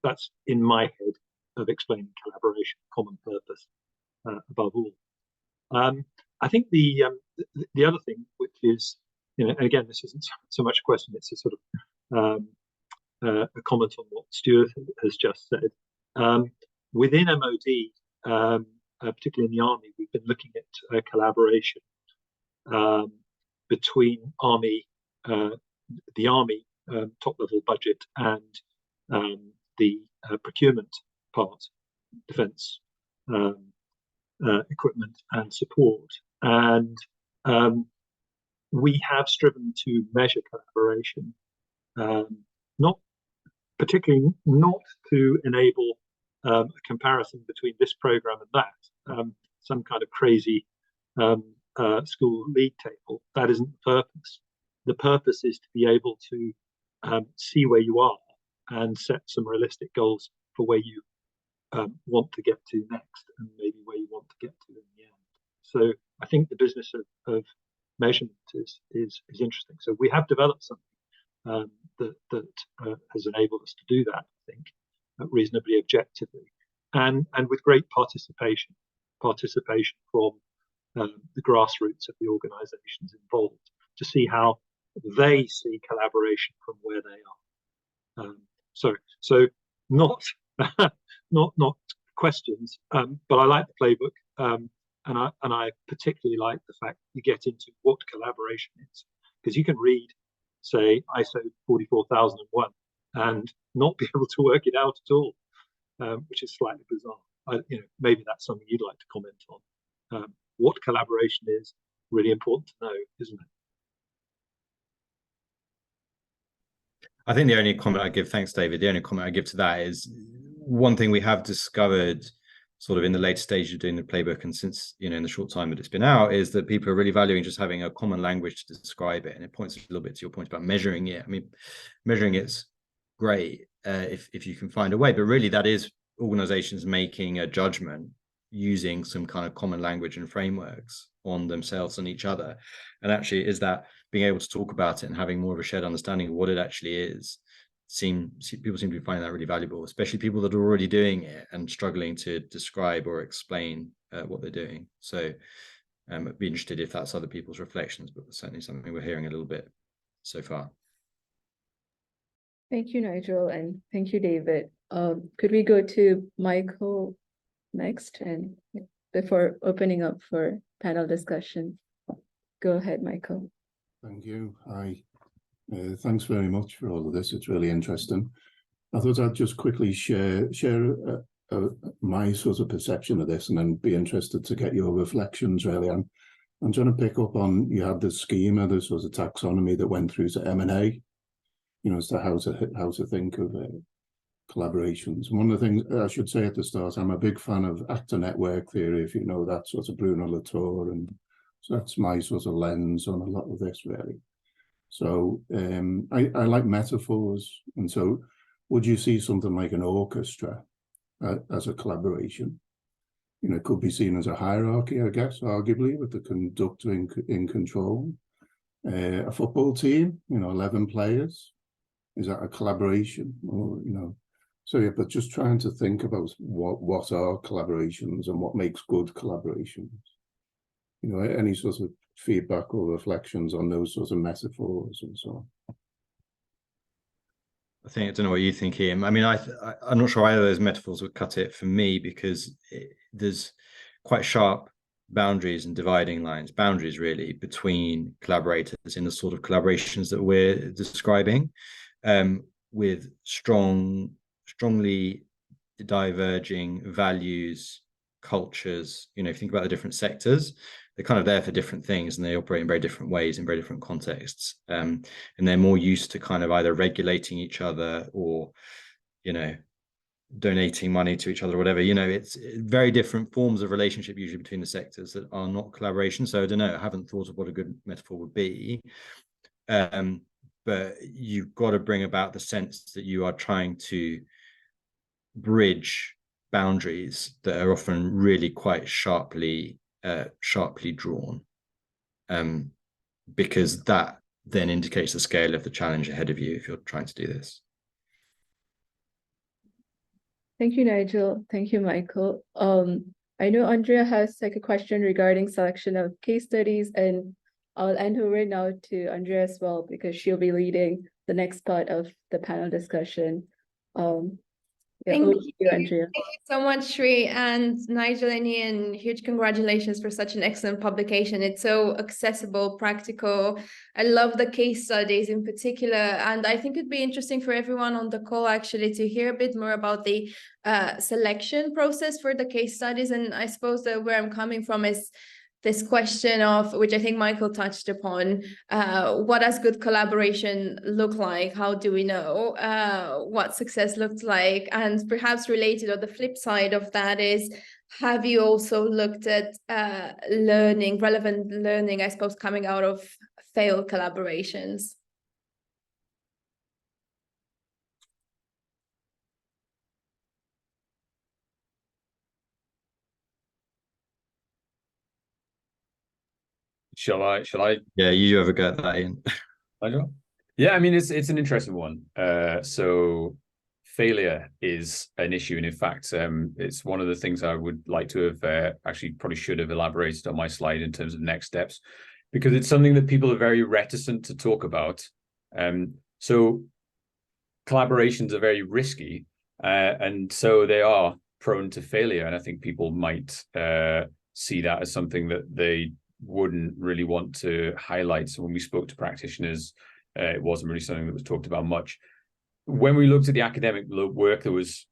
That's in my head of explaining collaboration, common purpose above all. I think the other thing, which is, you know, again, this isn't so much a question, it's a sort of a comment on what Stuart has just said. Within MOD, particularly in the Army, we've been looking at collaboration between the Army top-level budget and the procurement part, defence equipment and support. And we have striven to measure collaboration, not to enable a comparison between this program and that, some kind of crazy school league table. That isn't the purpose. The purpose is to be able to see where you are and set some realistic goals for where you want to get to next, and maybe where you want to get to in the end. So I think the business of measurement is interesting. So we have developed something that has enabled us to do that, I think, reasonably objectively, and with great participation from the grassroots of the organisations involved, to see how they see collaboration from where they are. So not questions, but I like the playbook, and I particularly like the fact you get into what collaboration is, because you can read, say, ISO 44001 and not be able to work it out at all, which is slightly bizarre. You know, maybe that's something you'd like to comment on. What collaboration is really important to know, isn't it? I think the only comment I give, thanks, David, the only comment I give to that is one thing we have discovered sort of in the later stage of doing the playbook, and since, you know, in the short time that it's been out, is that people are really valuing just having a common language to describe it. And it points a little bit to your point about measuring it. I mean, measuring it's great if you can find a way, but really that is organizations making a judgment using some kind of common language and frameworks on themselves and each other. And actually, is that being able to talk about it and having more of a shared understanding of what it actually is, people seem to be finding that really valuable, especially people that are already doing it and struggling to describe or explain what they're doing. So I'd be interested if that's other people's reflections, but certainly something we're hearing a little bit so far. Thank you, Nigel, and thank you, David. Could we go to Michael next, and before opening up for panel discussion? Go ahead, Michael. Thank you. Hi. Thanks very much for all of this. It's really interesting. I thought I'd just quickly share my sort of perception of this, and then be interested to get your reflections, really. I'm trying to pick up on, you had this schema, this was a taxonomy that went through to M&A, you know, as to how to think of collaborations. One of the things I should say at the start, I'm a big fan of actor network theory, if you know that, sort of Bruno Latour, and so that's my sort of lens on a lot of this, really. So I like metaphors, and so would you see something like an orchestra as a collaboration? You know, it could be seen as a hierarchy, I guess, arguably, with the conductor in control. A football team, you know, 11 players, is that a collaboration? Or, you know, so yeah, but just trying to think about what are collaborations and what makes good collaborations. You know, any sort of feedback or reflections on those sorts of metaphors and so on. I don't know what you think, Ian. I mean, I'm not sure either of those metaphors would cut it for me, because there's quite sharp boundaries and dividing lines, boundaries really, between collaborators in the sort of collaborations that we're describing, with strongly diverging values, cultures. You know, if you think about the different sectors, they're kind of there for different things, and they operate in very different ways in very different contexts. And they're more used to kind of either regulating each other or, you know, donating money to each other or whatever. You know, it's very different forms of relationship usually between the sectors that are not collaboration. So I don't know, I haven't thought of what a good metaphor would be. But you've got to bring about the sense that you are trying to bridge boundaries that are often really quite sharply drawn, because that then indicates the scale of the challenge ahead of you if you're trying to do this. Thank you, Nigel. Thank you, Michael. I know Andrea has like a question regarding selection of case studies, and I'll hand over now to Andrea as well, because she'll be leading the next part of the panel discussion. Thank you, Andrea. Thank you so much, Sri, and Nigel and Ian. Huge congratulations for such an excellent publication. It's so accessible, practical. I love the case studies in particular, and I think it'd be interesting for everyone on the call actually to hear a bit more about the selection process for the case studies. And I suppose that where I'm coming from is this question of, which I think Michael touched upon, what does good collaboration look like? How do we know what success looks like? And perhaps related, or the flip side of that is, have you also looked at relevant learning, I suppose, coming out of failed collaborations? Shall I? Yeah, you ever get that in? Yeah, I mean, it's an interesting one. So failure is an issue, and in fact, it's one of the things I would like to have actually probably should have elaborated on my slide in terms of next steps, because it's something that people are very reticent to talk about. So collaborations are very risky, and so they are prone to failure. And I think people might see that as something that they wouldn't really want to highlight. So when we spoke to practitioners, it wasn't really something that was talked about much. When we looked at the academic work, there was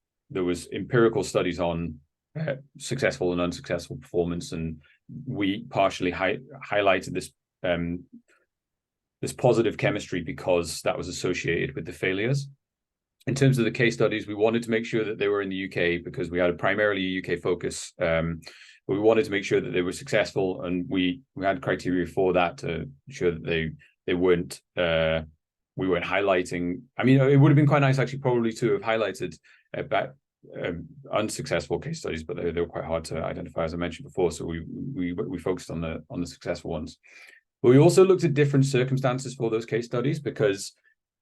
empirical studies on successful and unsuccessful performance, and we partially highlighted this this positive chemistry because that was associated with the failures. In terms of the case studies, we wanted to make sure that they were in the UK because we had a primarily UK focus. But we wanted to make sure that they were successful, and we had criteria for that to ensure that they weren't we weren't highlighting. I mean, it would have been quite nice actually probably to have highlighted unsuccessful case studies, but they were quite hard to identify, as I mentioned before. So we focused on the successful ones. But we also looked at different circumstances for those case studies, because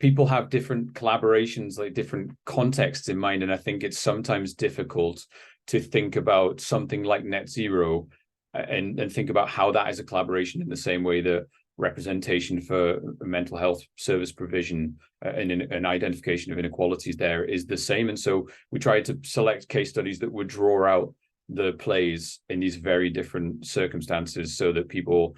people have different collaborations, like different contexts in mind, and I think it's sometimes difficult to think about something like net zero and think about how that is a collaboration in the same way that representation for mental health service provision and an identification of inequalities there is the same. And so we tried to select case studies that would draw out the plays in these very different circumstances, so that people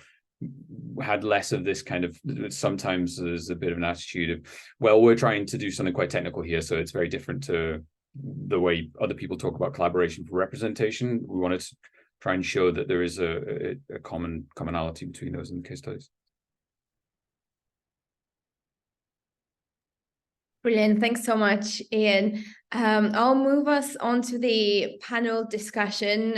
had less of this kind of, sometimes there's a bit of an attitude of, well, we're trying to do something quite technical here, so it's very different to the way other people talk about collaboration for representation. We wanted to try and show that there is a commonality between those in the case studies. Brilliant. Thanks so much, Ian. I'll move us on to the panel discussion.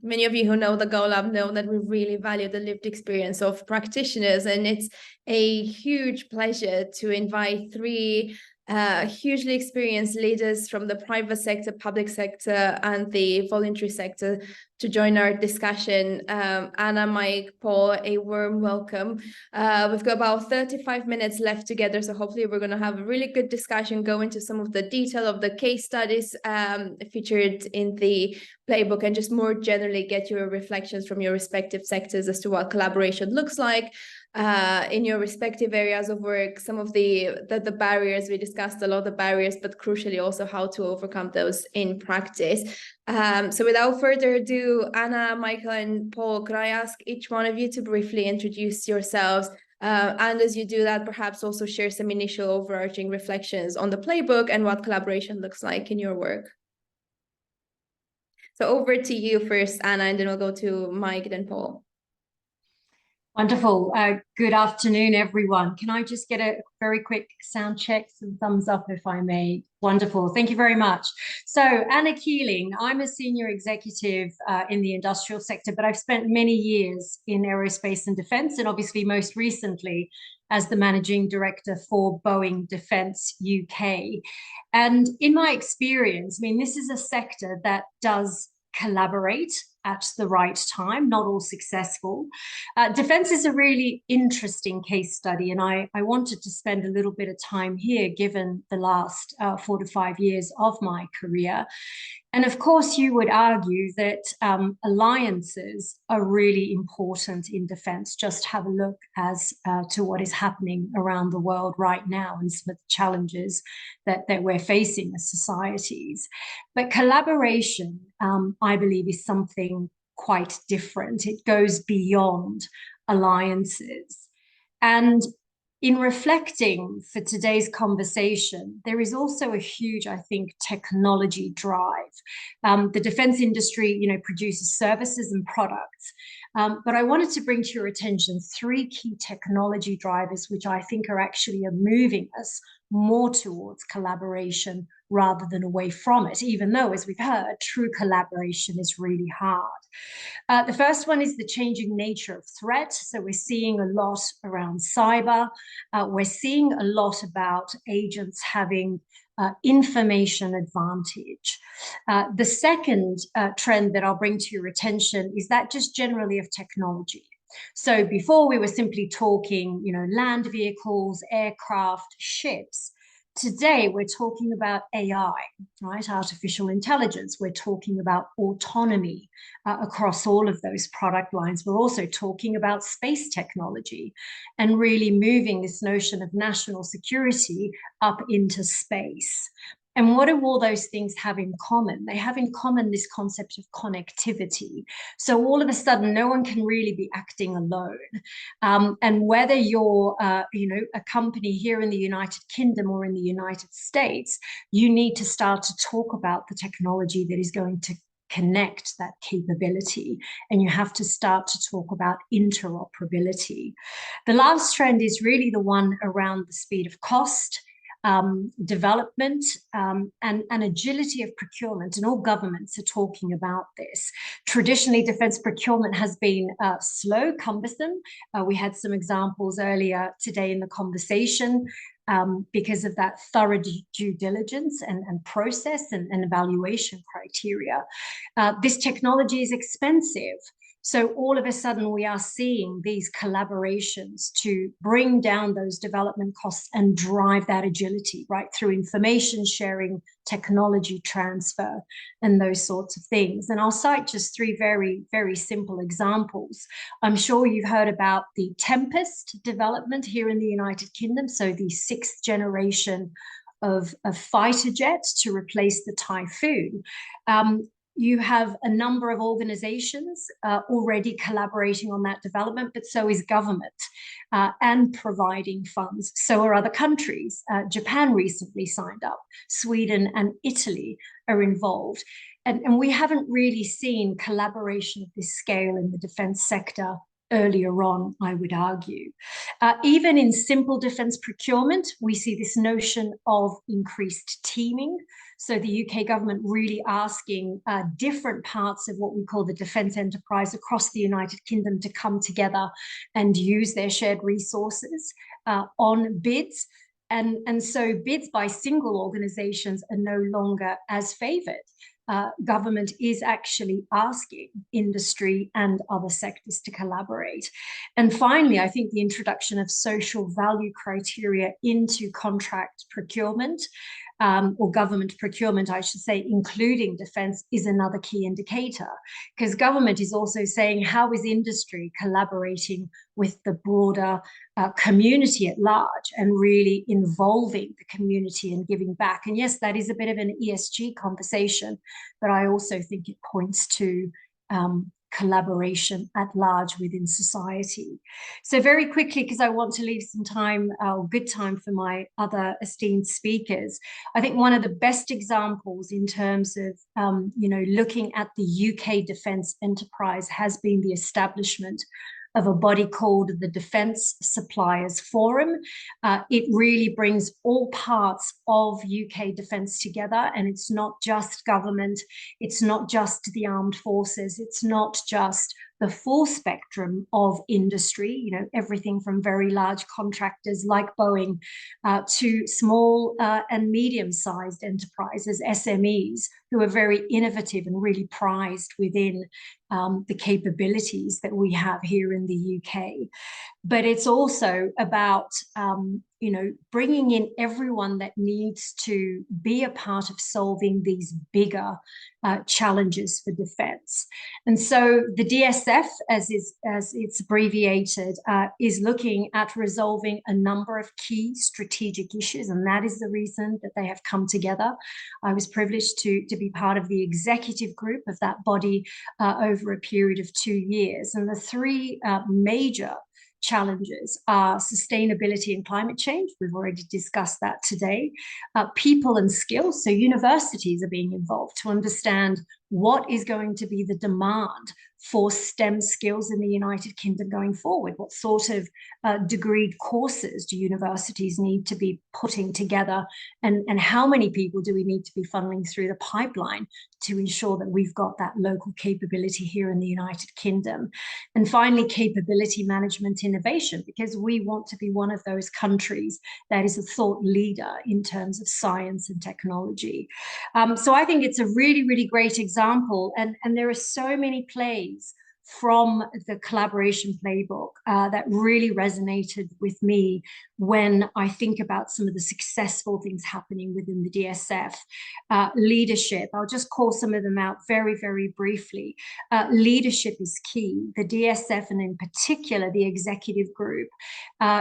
Many of you who know the Go Lab know that we really value the lived experience of practitioners, and it's a huge pleasure to invite three hugely experienced leaders from the private sector, public sector, and the voluntary sector to join our discussion. Anna, Mike, Paul, a warm welcome. We've got about 35 minutes left together, so hopefully we're going to have a really good discussion, go into some of the detail of the case studies featured in the playbook, and just more generally get your reflections from your respective sectors as to what collaboration looks like in your respective areas of work, some of the barriers. We discussed a lot of the barriers, but crucially also how to overcome those in practice. So without further ado, Anna, Michael, and Paul, could I ask each one of you to briefly introduce yourselves? And as you do that, perhaps also share some initial overarching reflections on the playbook and what collaboration looks like in your work. So over to you first, Anna, and then we'll go to Mike, then Paul. Wonderful. Good afternoon, everyone. Can I just get a very quick sound check, some thumbs up if I may? Wonderful. Thank you very much. So Anna Keeling, I'm a senior executive in the industrial sector, but I've spent many years in aerospace and defense, and obviously most recently as the managing director for Boeing Defence UK. And in my experience, I mean, this is a sector that does collaborate at the right time, not all successful. Defense is a really interesting case study, and I wanted to spend a little bit of time here, given the last 4 to 5 years of my career. And of course, you would argue that alliances are really important in defense. Just have a look as to what is happening around the world right now and some of the challenges that we're facing as societies. But collaboration, I believe, is something quite different. It goes beyond alliances. And in reflecting for today's conversation, there is also a huge, I think, technology drive. The defense industry, produces services and products. But I wanted to bring to your attention 3 key technology drivers, which I think are actually moving us more towards collaboration rather than away from it, even though, as we've heard, true collaboration is really hard. The first one is the changing nature of threat. So we're seeing a lot around cyber. We're seeing a lot about agents having information advantage. The second trend that I'll bring to your attention is that just generally of technology. So before we were simply talking, land vehicles, aircraft, ships. Today, we're talking about AI, right? Artificial intelligence. We're talking about autonomy across all of those product lines. We're also talking about space technology and really moving this notion of national security up into space. And what do all those things have in common? They have in common this concept of connectivity. So all of a sudden, no one can really be acting alone. And whether you're, a company here in the United Kingdom or in the United States, you need to start to talk about the technology that is going to connect that capability. And you have to start to talk about interoperability. The last trend is really the one around the speed of cost, development, and agility of procurement, and all governments are talking about this. Traditionally, defense procurement has been slow, cumbersome. We had some examples earlier today in the conversation because of that thorough due diligence and process and evaluation criteria. This technology is expensive. So all of a sudden, we are seeing these collaborations to bring down those development costs and drive that agility, right, through information sharing, technology transfer, and those sorts of things. And I'll cite just 3 very, very simple examples. I'm sure you've heard about the Tempest development here in the United Kingdom, so the 6th generation of fighter jets to replace the Typhoon. You have a number of organizations already collaborating on that development, but so is government and providing funds. So are other countries. Japan recently signed up. Sweden and Italy are involved. And we haven't really seen collaboration of this scale in the defense sector earlier on, I would argue. Even in simple defence procurement, we see this notion of increased teaming. So the UK government really asking different parts of what we call the defence enterprise across the United Kingdom to come together and use their shared resources on bids. And so bids by single organisations are no longer as favoured. Government is actually asking industry and other sectors to collaborate. And finally, I think the introduction of social value criteria into contract procurement, or government procurement, I should say, including defence, is another key indicator, because government is also saying, how is industry collaborating with the broader community at large and really involving the community and giving back? And yes, that is a bit of an ESG conversation, but I also think it points to collaboration at large within society. So very quickly, because I want to leave some time, good time for my other esteemed speakers, I think one of the best examples in terms of, looking at the UK defence enterprise has been the establishment of a body called the Defence Suppliers Forum. It really brings all parts of UK defence together, and it's not just government, it's not just the armed forces, it's not just the full spectrum of industry, everything from very large contractors like Boeing to small and medium-sized enterprises, SMEs, who are very innovative and really prized within the capabilities that we have here in the UK. But it's also about, bringing in everyone that needs to be a part of solving these bigger challenges for defence. And so the DSF, as it's abbreviated, is looking at resolving a number of key strategic issues, and that is the reason that they have come together. I was privileged to be part of the executive group of that body over a period of 2 years. And the three major challenges are sustainability and climate change. We've already discussed that today. People and skills. So universities are being involved to understand what is going to be the demand for STEM skills in the United Kingdom going forward. What sort of degreed courses do universities need to be putting together? And how many people do we need to be funneling through the pipeline to ensure that we've got that local capability here in the United Kingdom? And finally, capability management innovation, because we want to be one of those countries that is a thought leader in terms of science and technology. So I think it's a really, really great example. And there are so many plays from the collaboration playbook that really resonated with me when I think about some of the successful things happening within the DSF. Leadership, I'll just call some of them out very, very briefly. Leadership is key. The DSF, and in particular the executive group,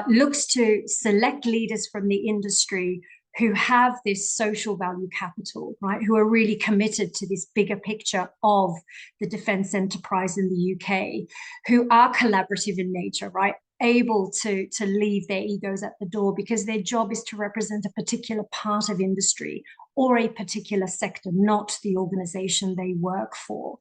looks to select leaders from the industry who have this social value capital, right? Who are really committed to this bigger picture of the defence enterprise in the UK, who are collaborative in nature, right? Able to leave their egos at the door, because their job is to represent a particular part of industry or a particular sector, not the organization they work for.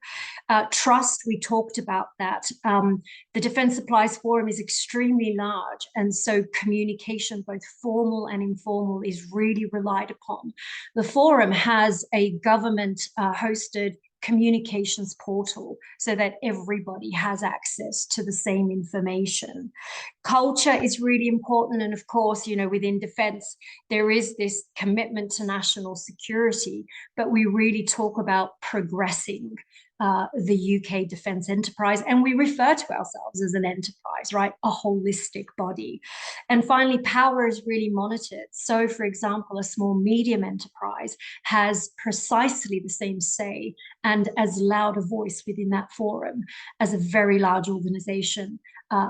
Trust, we talked about that. The Defence Supplies Forum is extremely large, and so communication, both formal and informal, is really relied upon. The forum has a government hosted communications portal so that everybody has access to the same information. Culture is really important, and of course, within defence there is this commitment to national security, but we really talk about progressing the UK defence enterprise, and we refer to ourselves as an enterprise, right? A holistic body. And finally, power is really monitored. So, for example, a small medium enterprise has precisely the same say and as loud a voice within that forum as a very large organisation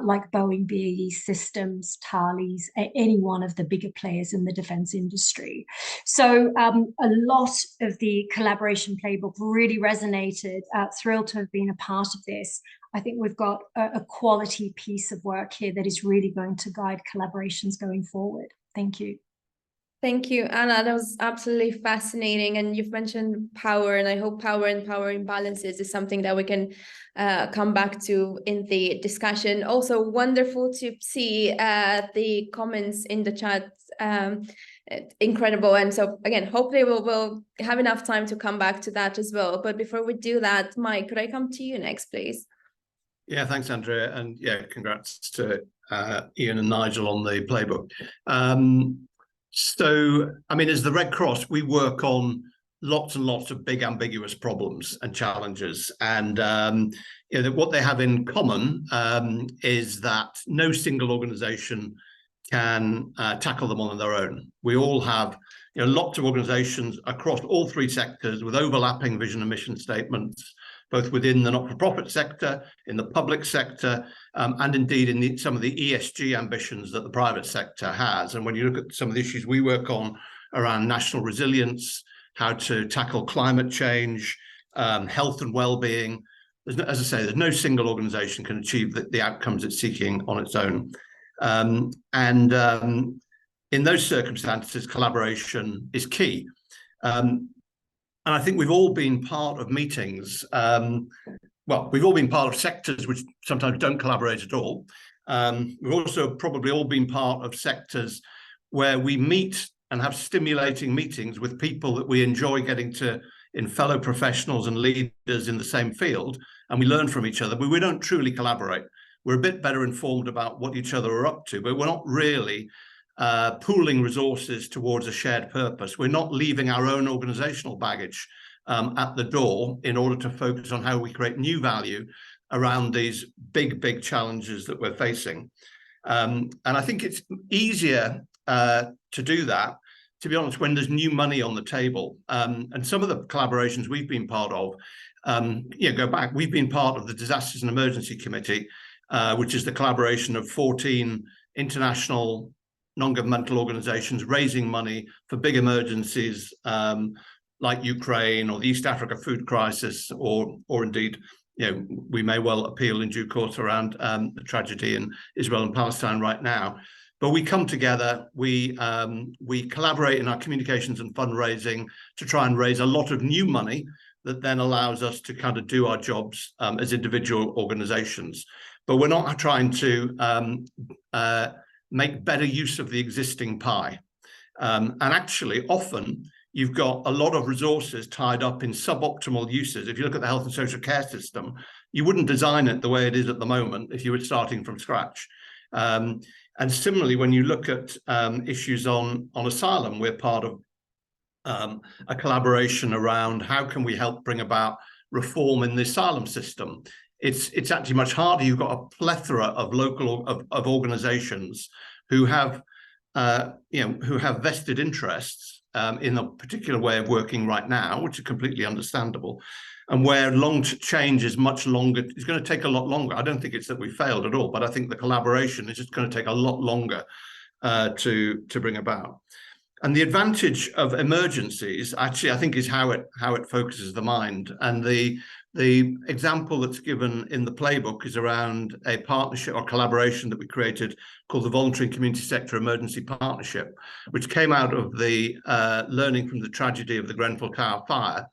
like Boeing, BAE Systems, Thales, any one of the bigger players in the defence industry. So a lot of the collaboration playbook really resonated. Thrilled to have been a part of this. I think we've got a quality piece of work here that is really going to guide collaborations going forward. Thank you. Thank you, Anna. That was absolutely fascinating. And you've mentioned power, and I hope power and power imbalances is something that we can come back to in the discussion. Also, wonderful to see the comments in the chat. Incredible. And so again, hopefully we'll have enough time to come back to that as well. But before we do that, Mike, could I come to you next, please? Yeah, thanks, Andrea. And yeah, congrats to Ian and Nigel on the playbook. So, I mean, as the Red Cross, we work on lots and lots of big ambiguous problems and challenges. And you know, what they have in common is that no single organization can tackle them on their own. We all have, you know, lots of organizations across all three sectors with overlapping vision and mission statements, both within the not-for-profit sector, in the public sector, and indeed in some of the ESG ambitions that the private sector has. And when you look at some of the issues we work on around national resilience, how to tackle climate change, health and well-being, as I say, there's no single organization can achieve the outcomes it's seeking on its own. In those circumstances, collaboration is key. And I think we've all been part of meetings. Well, we've all been part of sectors which sometimes don't collaborate at all. We've also probably all been part of sectors where we meet and have stimulating meetings with people that we enjoy getting to, in fellow professionals and leaders in the same field, and we learn from each other, but we don't truly collaborate. We're a bit better informed about what each other are up to, but we're not really pooling resources towards a shared purpose. We're not leaving our own organizational baggage at the door in order to focus on how we create new value around these big challenges that we're facing. And I think it's easier to do that, to be honest, when there's new money on the table. And some of the collaborations we've been part of, go back, we've been part of the Disasters and Emergency Committee, which is the collaboration of 14 international non-governmental organizations raising money for big emergencies like Ukraine or the East Africa food crisis, or indeed, you know, we may well appeal in due course around the tragedy in Israel and Palestine right now. But we come together, we collaborate in our communications and fundraising to try and raise a lot of new money that then allows us to kind of do our jobs as individual organizations. But we're not trying to make better use of the existing pie. And actually, often, you've got a lot of resources tied up in suboptimal uses. If you look at the health and social care system, you wouldn't design it the way it is at the moment if you were starting from scratch. And similarly, when you look at issues on asylum, we're part of a collaboration around how can we help bring about reform in the asylum system. It's actually much harder. You've got a plethora of local of organizations who have who have vested interests in a particular way of working right now, which is completely understandable, and where change is much longer. It's going to take a lot longer. I don't think it's that we failed at all, but I think the collaboration is just going to take a lot longer to bring about. And the advantage of emergencies, actually, I think, is how it focuses the mind. And the example that's given in the playbook is around a partnership or collaboration that we created called the Voluntary and Community Sector Emergency Partnership, which came out of the learning from the tragedy of the Grenfell Tower fire,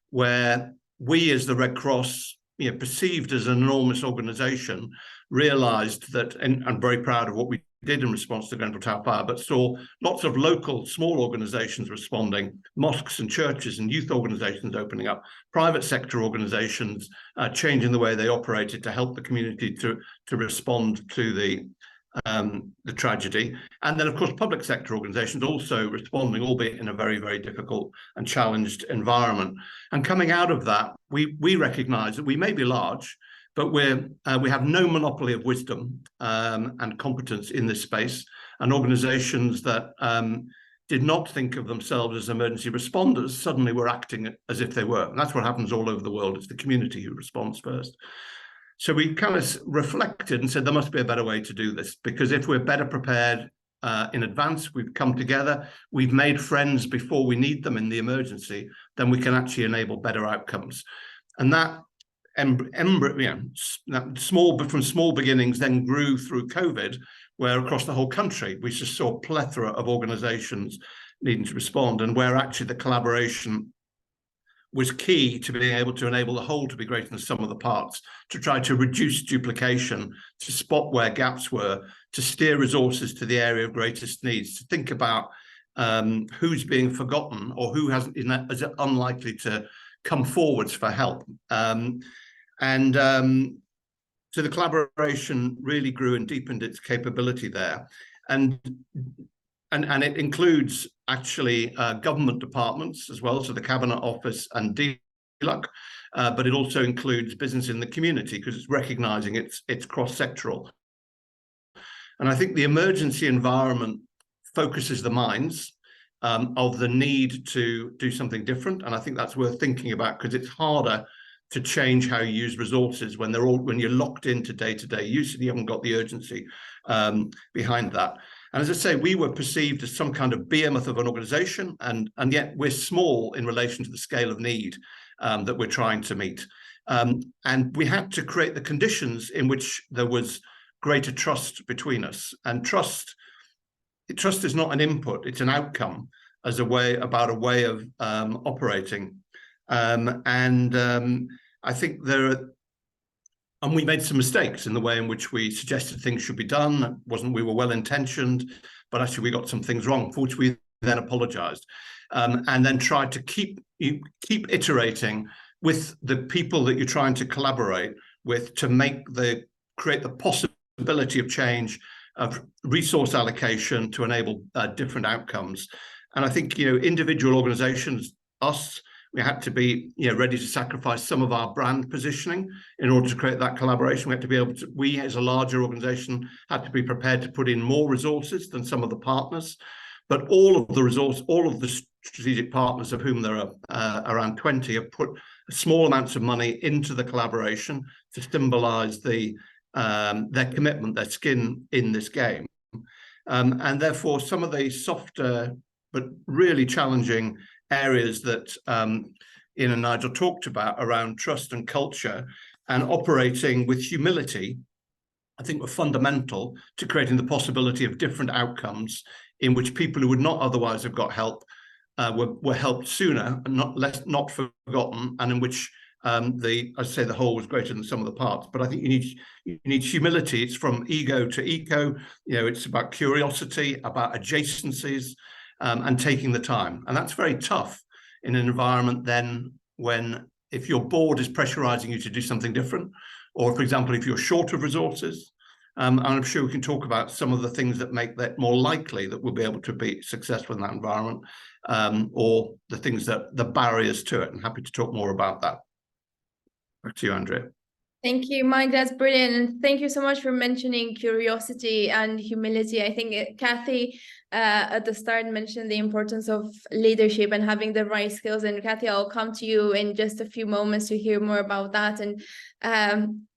where we as the Red Cross, perceived as an enormous organization, realized that, and I'm very proud of what we did in response to the Grenfell Tower fire, but saw lots of local small organizations responding, mosques and churches and youth organizations opening up, private sector organizations changing the way they operated to help the community to respond to the tragedy. And then, of course, public sector organizations also responding, albeit in a very, very difficult and challenged environment. And coming out of that, we recognize that we may be large, but we have no monopoly of wisdom and competence in this space. And organizations that did not think of themselves as emergency responders suddenly were acting as if they were. And that's what happens all over the world. It's the community who responds first. So we kind of reflected and said there must be a better way to do this, because if we're better prepared in advance, we've come together, we've made friends before we need them in the emergency, then we can actually enable better outcomes. And that from small beginnings then grew through COVID, where across the whole country we just saw a plethora of organizations needing to respond, and where actually the collaboration was key to being able to enable the whole to be greater than the sum of the parts, to try to reduce duplication, to spot where gaps were, to steer resources to the area of greatest needs, to think about who's being forgotten or who is unlikely to come forwards for help. So the collaboration really grew and deepened its capability there. And it includes actually government departments as well, so the Cabinet Office and DLUC, but it also includes business in the community because it's recognizing it's cross-sectoral. And I think the emergency environment focuses the minds of the need to do something different. And I think that's worth thinking about, because it's harder to change how you use resources when you're locked into day-to-day use and you haven't got the urgency behind that. And as I say, we were perceived as some kind of behemoth of an organization, and yet we're small in relation to the scale of need that we're trying to meet. And we had to create the conditions in which there was greater trust between us. And trust is not an input, it's an outcome as a way of operating. I think and we made some mistakes in the way in which we suggested things should be done. We were well intentioned, but actually we got some things wrong, for which we then apologized, and then tried to keep iterating with the people that you're trying to collaborate with to create the possibility of change, of resource allocation to enable different outcomes. And I think, individual organizations, we had to be ready to sacrifice some of our brand positioning in order to create that collaboration. We had to be able to, we as a larger organization had to be prepared to put in more resources than some of the partners. But all of the strategic partners, of whom there are around 20, have put small amounts of money into the collaboration to symbolize their commitment, their skin in this game. And therefore, some of the softer but really challenging areas that Ian and Nigel talked about around trust and culture and operating with humility, I think were fundamental to creating the possibility of different outcomes in which people who would not otherwise have got help were helped sooner and not forgotten, and in which the whole was greater than the sum of the parts. But I think you need humility. It's from ego to eco. It's about curiosity, about adjacencies, and taking the time. And that's very tough in an environment then if your board is pressurizing you to do something different, or for example, if you're short of resources. And I'm sure we can talk about some of the things that make that more likely that we'll be able to be successful in that environment, or the barriers to it. I'm happy to talk more about that. Back to you, Andrea. Thank you, Mike. That's brilliant. And thank you so much for mentioning curiosity and humility. I think Kathy at the start mentioned the importance of leadership and having the right skills. And Kathy, I'll come to you in just a few moments to hear more about that. And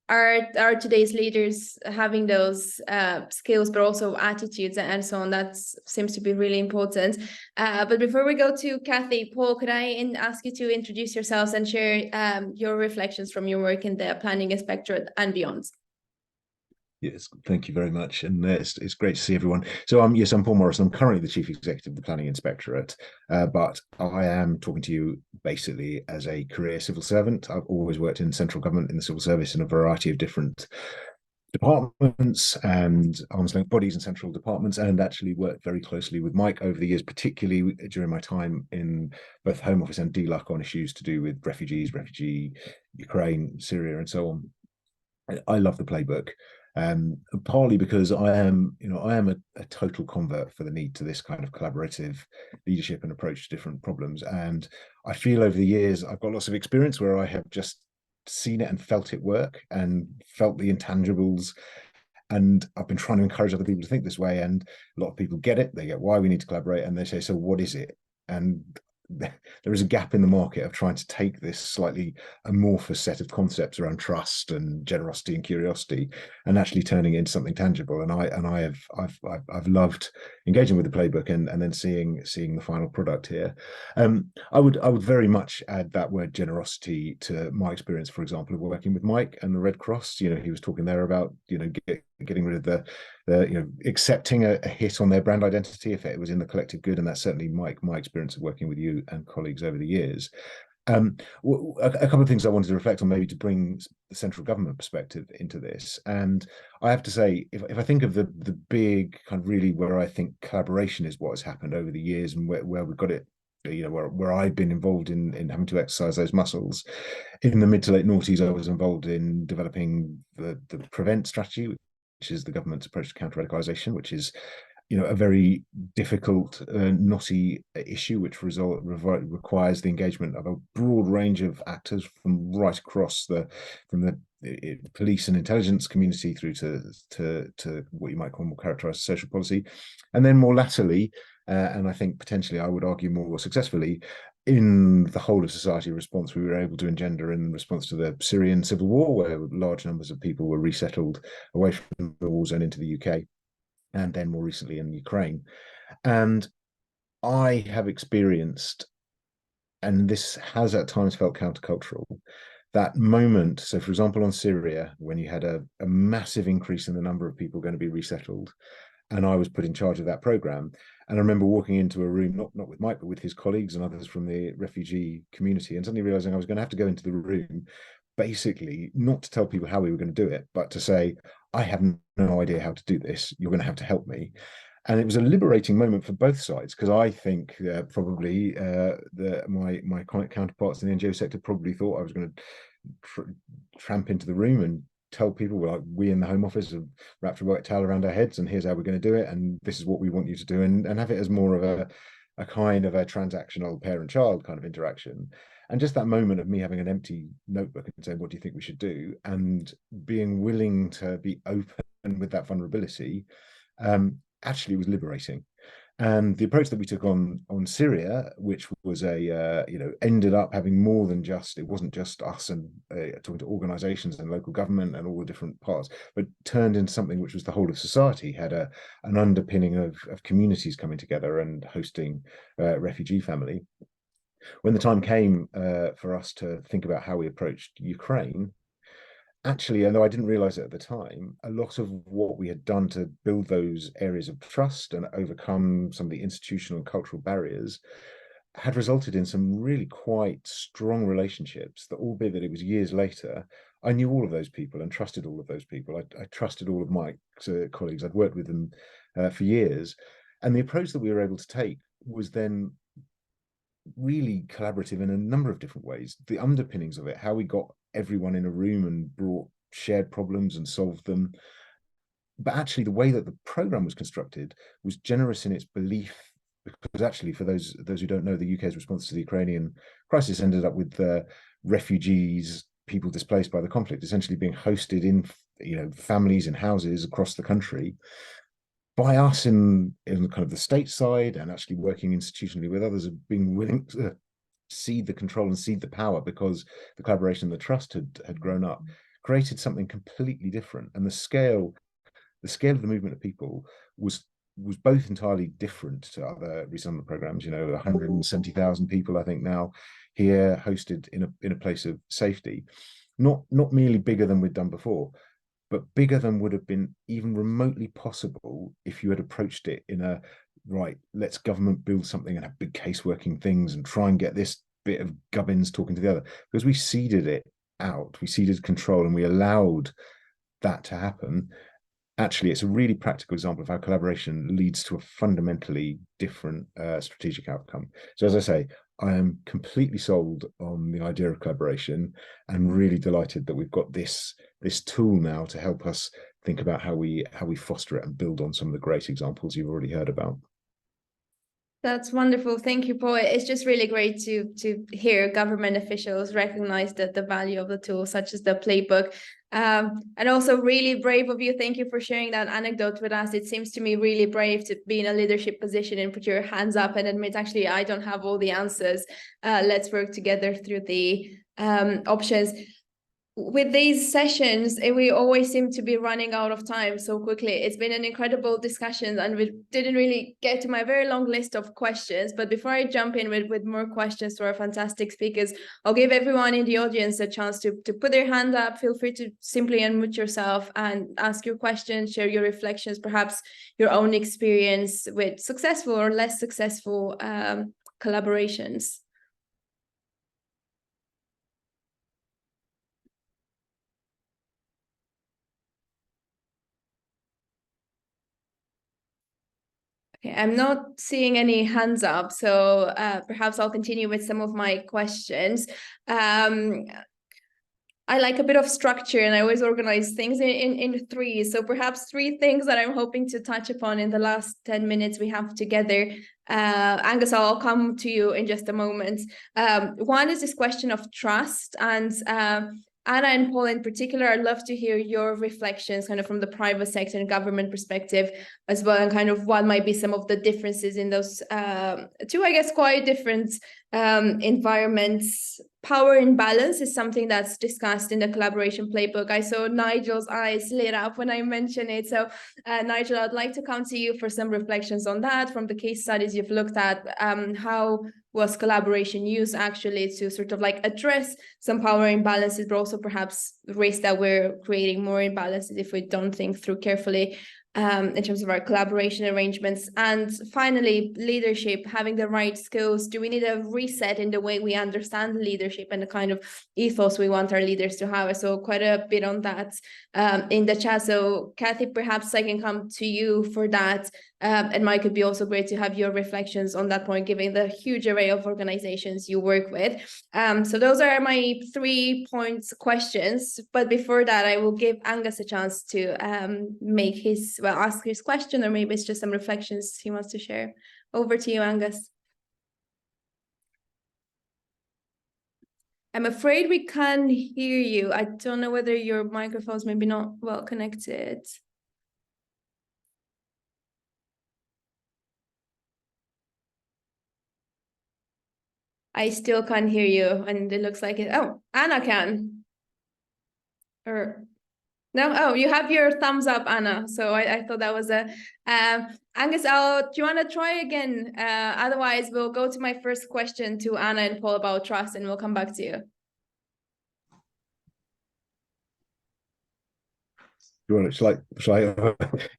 are today's leaders having those skills, but also attitudes and so on? That seems to be really important. But before we go to Kathy, Paul, could I ask you to introduce yourselves and share your reflections from your work in the Planning Inspectorate and beyond? Yes, thank you very much. And it's great to see everyone. So yes, I'm Paul Morrison. I'm currently the Chief Executive of the Planning Inspectorate, but I am talking to you basically as a career civil servant. I've always worked in central government in the civil service in a variety of different departments and arm's length bodies and central departments, and actually worked very closely with Mike over the years, particularly during my time in both Home Office and DLUC on issues to do with refugee, Ukraine, Syria, and so on. I love the Playbook. Partly because I am a total convert for the need to this kind of collaborative leadership and approach to different problems. And I feel over the years, I've got lots of experience where I have just seen it and felt it work and felt the intangibles. And I've been trying to encourage other people to think this way. And a lot of people get it. They get why we need to collaborate. And they say, so what is it? And there is a gap in the market of trying to take this slightly amorphous set of concepts around trust and generosity and curiosity and actually turning it into something tangible. And I've loved engaging with the Playbook and then seeing the final product here. I would very much add that word generosity to my experience, for example, of working with Mike and the Red Cross. He was talking there about getting rid of the accepting a hit on their brand identity if it was in the collective good, and that's certainly my experience of working with you and colleagues over the years. A couple of things I wanted to reflect on, maybe to bring the central government perspective into this. And I have to say, if I think of the big kind of really where I think collaboration is what has happened over the years, and where we've got it, where I've been involved in having to exercise those muscles. In the mid to late noughties, I was involved in developing the PREVENT strategy, which is the government's approach to counter-radicalisation, which is a very difficult, knotty issue, which requires the engagement of a broad range of actors from right across from the police and intelligence community through to what you might call more characterised social policy, and then more latterly, and I think potentially I would argue more successfully, in the whole of society response we were able to engender in response to the Syrian civil war, where large numbers of people were resettled away from the war zone into the UK, and then more recently in Ukraine. And I have experienced, and this has at times felt countercultural, that moment. So for example, on Syria, when you had a massive increase in the number of people going to be resettled, and I was put in charge of that program. And I remember walking into a room, not with Mike, but with his colleagues and others from the refugee community, and suddenly realizing I was going to have to go into the room, basically not to tell people how we were going to do it, but to say, I have no idea how to do this. You're going to have to help me. And it was a liberating moment for both sides, because I think probably my counterparts in the NGO sector probably thought I was going to tramp into the room and tell people, like, we in the Home Office have wrapped a white towel around our heads, and here's how we're going to do it, and this is what we want you to do, and have it as more of a kind of a transactional parent-child kind of interaction. And just that moment of me having an empty notebook and saying, what do you think we should do? And being willing to be open with that vulnerability, actually was liberating. And the approach that we took on Syria, which was ended up having more than just, it wasn't just us and talking to organizations and local government and all the different parts, but turned into something which was the whole of society, had an underpinning of communities coming together and hosting refugee family. When the time came for us to think about how we approached Ukraine, actually, although I didn't realize it at the time, a lot of what we had done to build those areas of trust and overcome some of the institutional and cultural barriers had resulted in some really quite strong relationships that, albeit that it was years later, I knew all of those people and trusted all of those people. I trusted all of my colleagues. I'd worked with them for years. And the approach that we were able to take was then really collaborative in a number of different ways. The underpinnings of it, how we got everyone in a room and brought shared problems and solved them. But actually the way that the program was constructed was generous in its belief, because actually, for those who don't know, the UK's response to the Ukrainian crisis ended up with refugees, people displaced by the conflict, essentially being hosted in families and houses across the country by us in kind of the state side, and actually working institutionally with others, being willing to cede the control and cede the power, because the collaboration and the trust had grown up, created something completely different. And the scale of the movement of people was both entirely different to other resettlement programs. 170,000 people, I think, now here, hosted in a place of safety, not merely bigger than we'd done before, but bigger than would have been even remotely possible if you had approached it in a, right, let's government build something and have big caseworking things and try and get this bit of gubbins talking to the other. Because we seeded it out, we seeded control, and we allowed that to happen. Actually, it's a really practical example of how collaboration leads to a fundamentally different strategic outcome. So as I say, I am completely sold on the idea of collaboration, and really delighted that we've got this tool now to help us think about how we foster it and build on some of the great examples you've already heard about. That's wonderful. Thank you, Paul. It's just really great to hear government officials recognize the value of the tool, such as the Playbook. And also really brave of you. Thank you for sharing that anecdote with us. It seems to me really brave to be in a leadership position and put your hands up and admit, actually, I don't have all the answers. Let's work together through the options. with these sessions, we always seem to be running out of time so quickly. It's been an incredible discussion, and we didn't really get to my very long list of questions. But before I jump in with more questions to our fantastic speakers, I'll give everyone in the audience a chance to put their hand up. Feel free to simply unmute yourself and ask your questions, share your reflections, perhaps your own experience with successful or less successful collaborations. Okay, I'm not seeing any hands up, so perhaps I'll continue with some of my questions. I like a bit of structure, and I always organize things in threes. So perhaps three things that I'm hoping to touch upon in the last 10 minutes we have together. Angus, I'll come to you in just a moment. One is this question of trust, and Anna and Paul in particular, I'd love to hear your reflections kind of from the private sector and government perspective as well, and kind of what might be some of the differences in those two, I guess, quite different environments. Power imbalance is something that's discussed in the collaboration playbook. I saw Nigel's eyes lit up when I mentioned it. So Nigel, I'd like to come to you for some reflections on that from the case studies you've looked at. How was collaboration used actually to sort of like address some power imbalances, but also perhaps risk that we're creating more imbalances if we don't think through carefully in terms of our collaboration arrangements? And finally, leadership, having the right skills. Do we need a reset in the way we understand leadership and the kind of ethos we want our leaders to have? I saw quite a bit on that in the chat. So Kathy, perhaps I can come to you for that. And Mike, it'd be also great to have your reflections on that point, given the huge array of organizations you work with. So those are my 3 points questions. But before that, I will give Angus a chance to ask his question, or maybe it's just some reflections he wants to share. Over to you, Angus. I'm afraid we can't hear you. I don't know whether your microphone's maybe not well connected. I still can't hear you, and it looks like it. Oh, Anna can. Or no? Oh, you have your thumbs up, Anna. So I thought that was a. Angus, do you want to try again? Otherwise, we'll go to my first question to Anna and Paul about trust, and we'll come back to you. Shall I?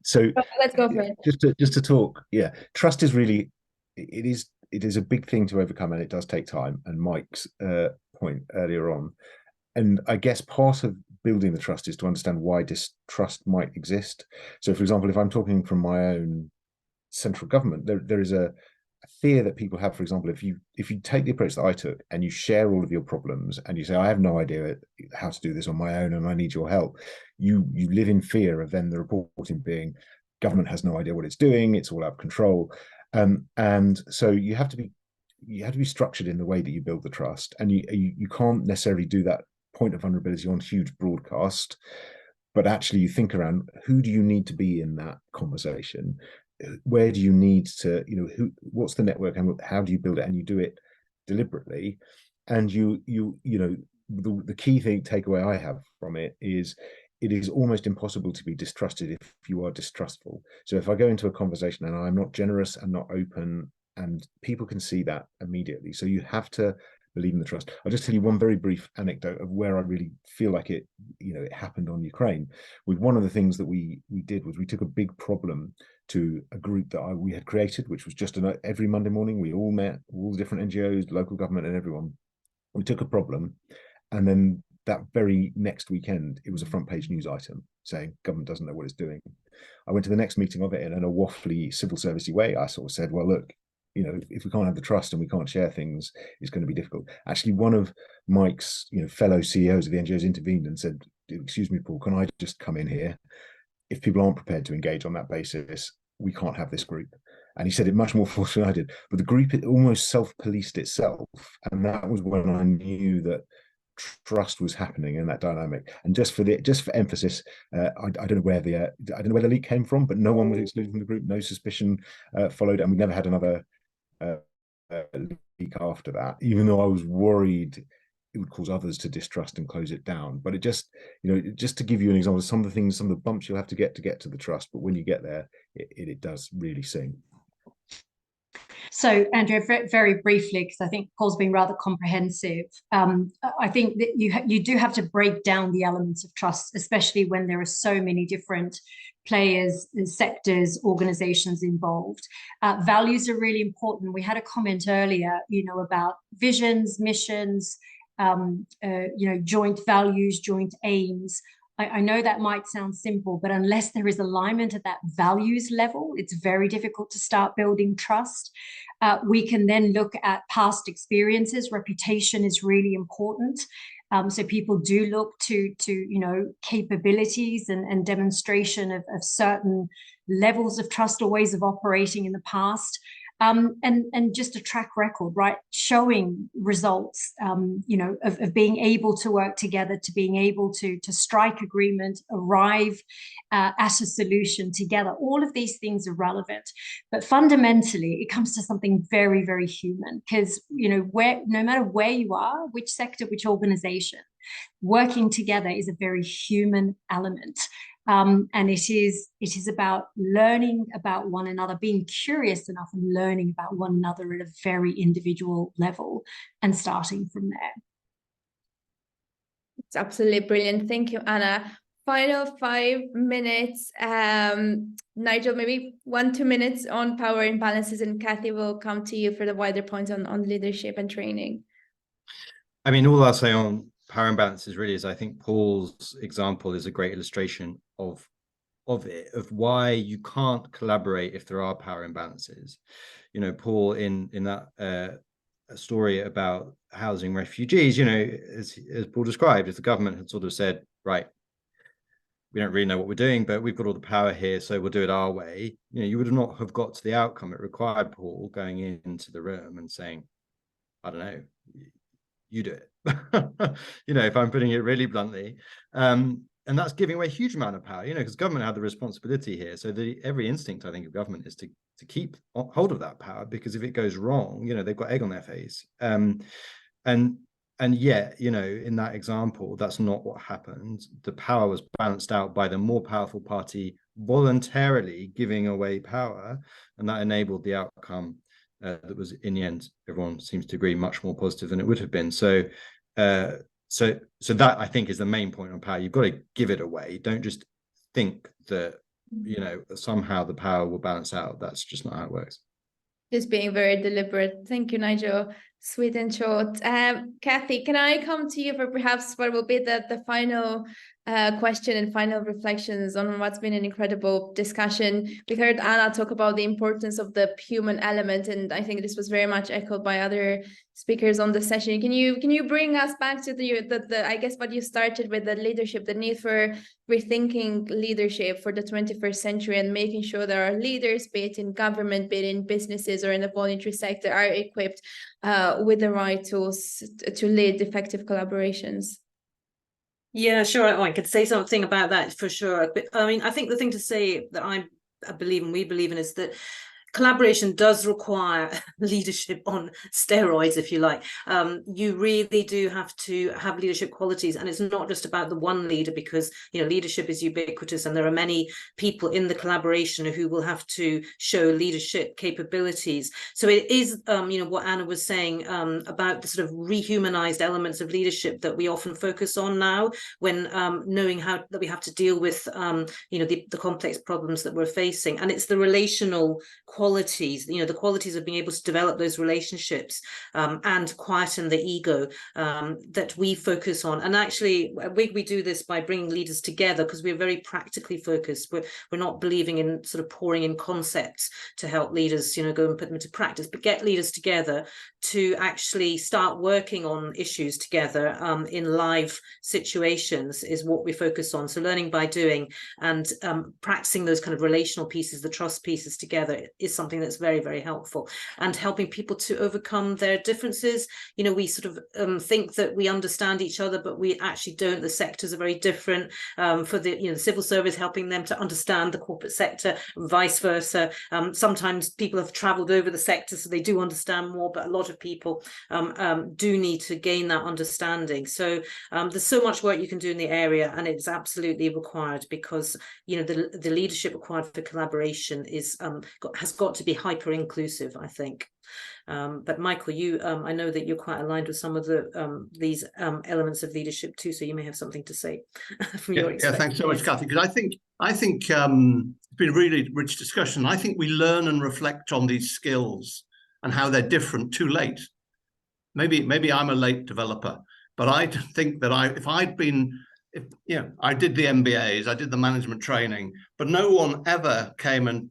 So let's go for it. Just to talk. Yeah, trust is really, it is a big thing to overcome, and it does take time. And Mike's point earlier on, and I guess part of building the trust is to understand why distrust might exist. So, for example, if I'm talking from my own central government, there is a fear that people have. For example, if you take the approach that I took and you share all of your problems and you say, I have no idea how to do this on my own and I need your help, you live in fear of then the reporting being government has no idea what it's doing, it's all out of control. And so you have to be structured in the way that you build the trust, and you can't necessarily do that point of vulnerability on huge broadcast, but actually you think around, who do you need to be in that conversation? Where do you need to, what's the network and how do you build it? And you do it deliberately. And the key takeaway I have from it is almost impossible to be distrusted if you are distrustful. So if I go into a conversation and I'm not generous and not open, and people can see that immediately. So you have to believe in the trust. I'll just tell you one very brief anecdote of where I really feel like it happened on Ukraine. With one of the things that we did was we took a big problem to a group that we had created, which was just every Monday morning we all met, all the different NGOs, local government, and everyone. We took a problem, and then that very next weekend it was a front page news item saying government doesn't know what it's doing. I went to the next meeting of it, and in a waffly civil servicey way I sort of said, well, look, if we can't have the trust and we can't share things, it's going to be difficult. Actually, one of Mike's fellow CEOs of the NGOs intervened and said, excuse me, Paul, can I just come in here? If people aren't prepared to engage on that basis, we can't have this group. And he said it much more forcefully than I did. But the group, it almost self-policed itself. And that was when I knew that trust was happening in that dynamic. And just for emphasis, I don't know where the leak came from, but no one was excluded from the group. No suspicion followed, and we never had another leak after that. Even though I was worried it would cause others to distrust and close it down. But it just, just to give you an example, some of the bumps you'll have to get to the trust, but when you get there, it does really sing. So, Andrea, very briefly, because I think Paul's been rather comprehensive, I think that you do have to break down the elements of trust, especially when there are so many different players, sectors, organizations involved. Values are really important. We had a comment earlier, about visions, missions, joint values, joint aims. I know that might sound simple, but unless there is alignment at that values level, it's very difficult to start building trust. We can then look at past experiences. Reputation is really important. So people do look to capabilities and demonstration of certain levels of trust or ways of operating in the past. And just a track record, right? Showing results, of being able to work together, to being able to strike agreement, arrive at a solution together. All of these things are relevant, but fundamentally, it comes to something very, very human. Because no matter where you are, which sector, which organization, working together is a very human element. And it is about learning about one another, being curious enough and learning about one another at a very individual level and starting from there. It's absolutely brilliant. Thank you, Anna. Final 5 minutes. Nigel, maybe 1-2 minutes on power imbalances, and Kathy will come to you for the wider points on leadership and training. I mean, all I'll say on power imbalances really is I think Paul's example is a great illustration of why you can't collaborate if there are power imbalances. Paul in that story about housing refugees, as Paul described, if the government had sort of said, right, we don't really know what we're doing, but we've got all the power here, so we'll do it our way, you would not have got to the outcome. It required Paul going into the room and saying, I don't know, you do it. If I'm putting it really bluntly, and that's giving away a huge amount of power, because government had the responsibility here. So every instinct, I think, of government is to keep hold of that power, because if it goes wrong, they've got egg on their face. And yet, in that example, that's not what happened. The power was balanced out by the more powerful party voluntarily giving away power, and that enabled the outcome that was, in the end, everyone seems to agree, much more positive than it would have been. So that, I think, is the main point on power. You've got to give it away. Don't just think that somehow the power will balance out. That's just not how it works. Just being very deliberate. Thank you, Nigel. Sweet and short. Kathy, can I come to you for perhaps what will be the final question and final reflections on what's been an incredible discussion? We heard Anna talk about the importance of the human element, and I think this was very much echoed by other speakers on the session. Can you bring us back to the I guess what you started with, the leadership, the need for rethinking leadership for the 21st century, and making sure that our leaders, be it in government, be it in businesses or in the voluntary sector, are equipped with the right tools to lead effective collaborations? Yeah, sure. I could say something about that for sure. But I mean, I think the thing to say that I believe and we believe in is that collaboration does require leadership on steroids, if you like. You really do have to have leadership qualities, and it's not just about the one leader, because leadership is ubiquitous, and there are many people in the collaboration who will have to show leadership capabilities. So it is, what Anna was saying about the sort of rehumanized elements of leadership that we often focus on now, when knowing how that we have to deal with the complex problems that we're facing, and it's the relational qualities, the qualities of being able to develop those relationships and quieten the ego that we focus on. And actually, we do this by bringing leaders together, because we're very practically focused. We're not believing in sort of pouring in concepts to help leaders, go and put them into practice, but get leaders together to actually start working on issues together in live situations is what we focus on. So learning by doing, and practicing those kind of relational pieces, the trust pieces together, is is something that's very, very helpful, and helping people to overcome their differences. You know, we sort of think that we understand each other, but we actually don't. The sectors are very different. For the civil service, helping them to understand the corporate sector, vice versa. Sometimes people have travelled over the sector, so they do understand more, but a lot of people do need to gain that understanding. So there's so much work you can do in the area, and it's absolutely required, because the leadership required for collaboration has got to be hyper inclusive, I think. But Michael, I know that you're quite aligned with some of these elements of leadership too, so you may have something to say from your experience. Yeah, thanks so much, Kathy, because I think it's been a really rich discussion. I think we learn and reflect on these skills and how they're different too late. Maybe I'm a late developer, but I think that I did the MBAs, I did the management training, but no one ever came and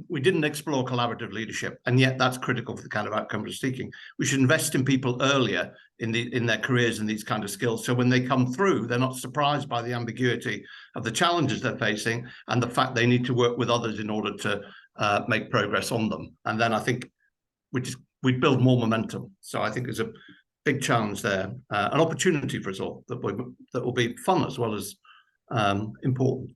we didn't explore collaborative leadership, and yet that's critical for the kind of outcome we're seeking. We should invest in people earlier in their careers in these kind of skills, so when they come through, they're not surprised by the ambiguity of the challenges they're facing and the fact they need to work with others in order to make progress on them. And then I think we build more momentum. So I think there's a big challenge there, an opportunity for us all that will be fun as well as important.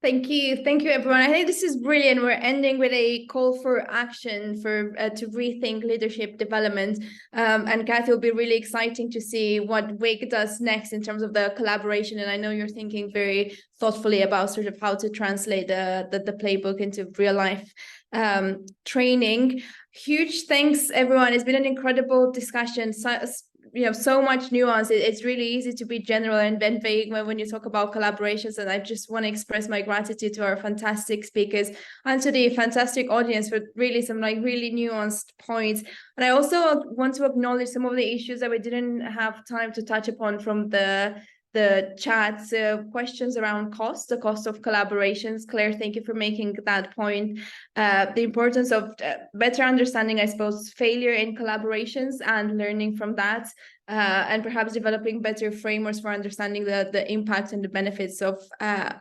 Thank you, everyone. I think this is brilliant. We're ending with a call for action to rethink leadership development. And Kathy, will be really exciting to see what WIG does next in terms of the collaboration. And I know you're thinking very thoughtfully about sort of how to translate the playbook into real life training. Huge thanks, everyone. It's been an incredible discussion. So much nuance. It's really easy to be general and then vague when you talk about collaborations. And I just want to express my gratitude to our fantastic speakers and to the fantastic audience for really some really nuanced points. And I also want to acknowledge some of the issues that we didn't have time to touch upon from the chat. Questions around the cost of collaborations. Claire, thank you for making that point. The importance of better understanding, I suppose, failure in collaborations and learning from that, and perhaps developing better frameworks for understanding the impact and the benefits of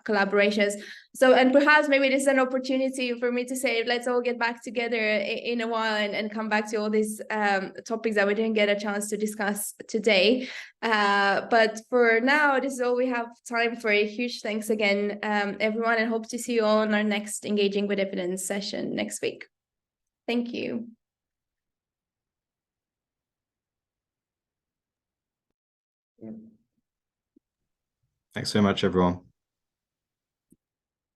collaborations. So, and perhaps maybe this is an opportunity for me to say, let's all get back together in a while and come back to all these topics that we didn't get a chance to discuss today. But for now, this is all we have time for. A huge thanks again, everyone, and hope to see you all on our next Engaging with Evidence session next week. Thank you. Thanks so much, everyone.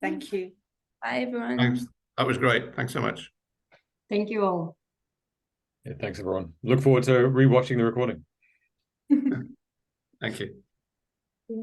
Thank you. Bye, everyone. Thanks. That was great. Thanks so much. Thank you all. Yeah, thanks, everyone. Look forward to rewatching the recording. Thank you. Yeah.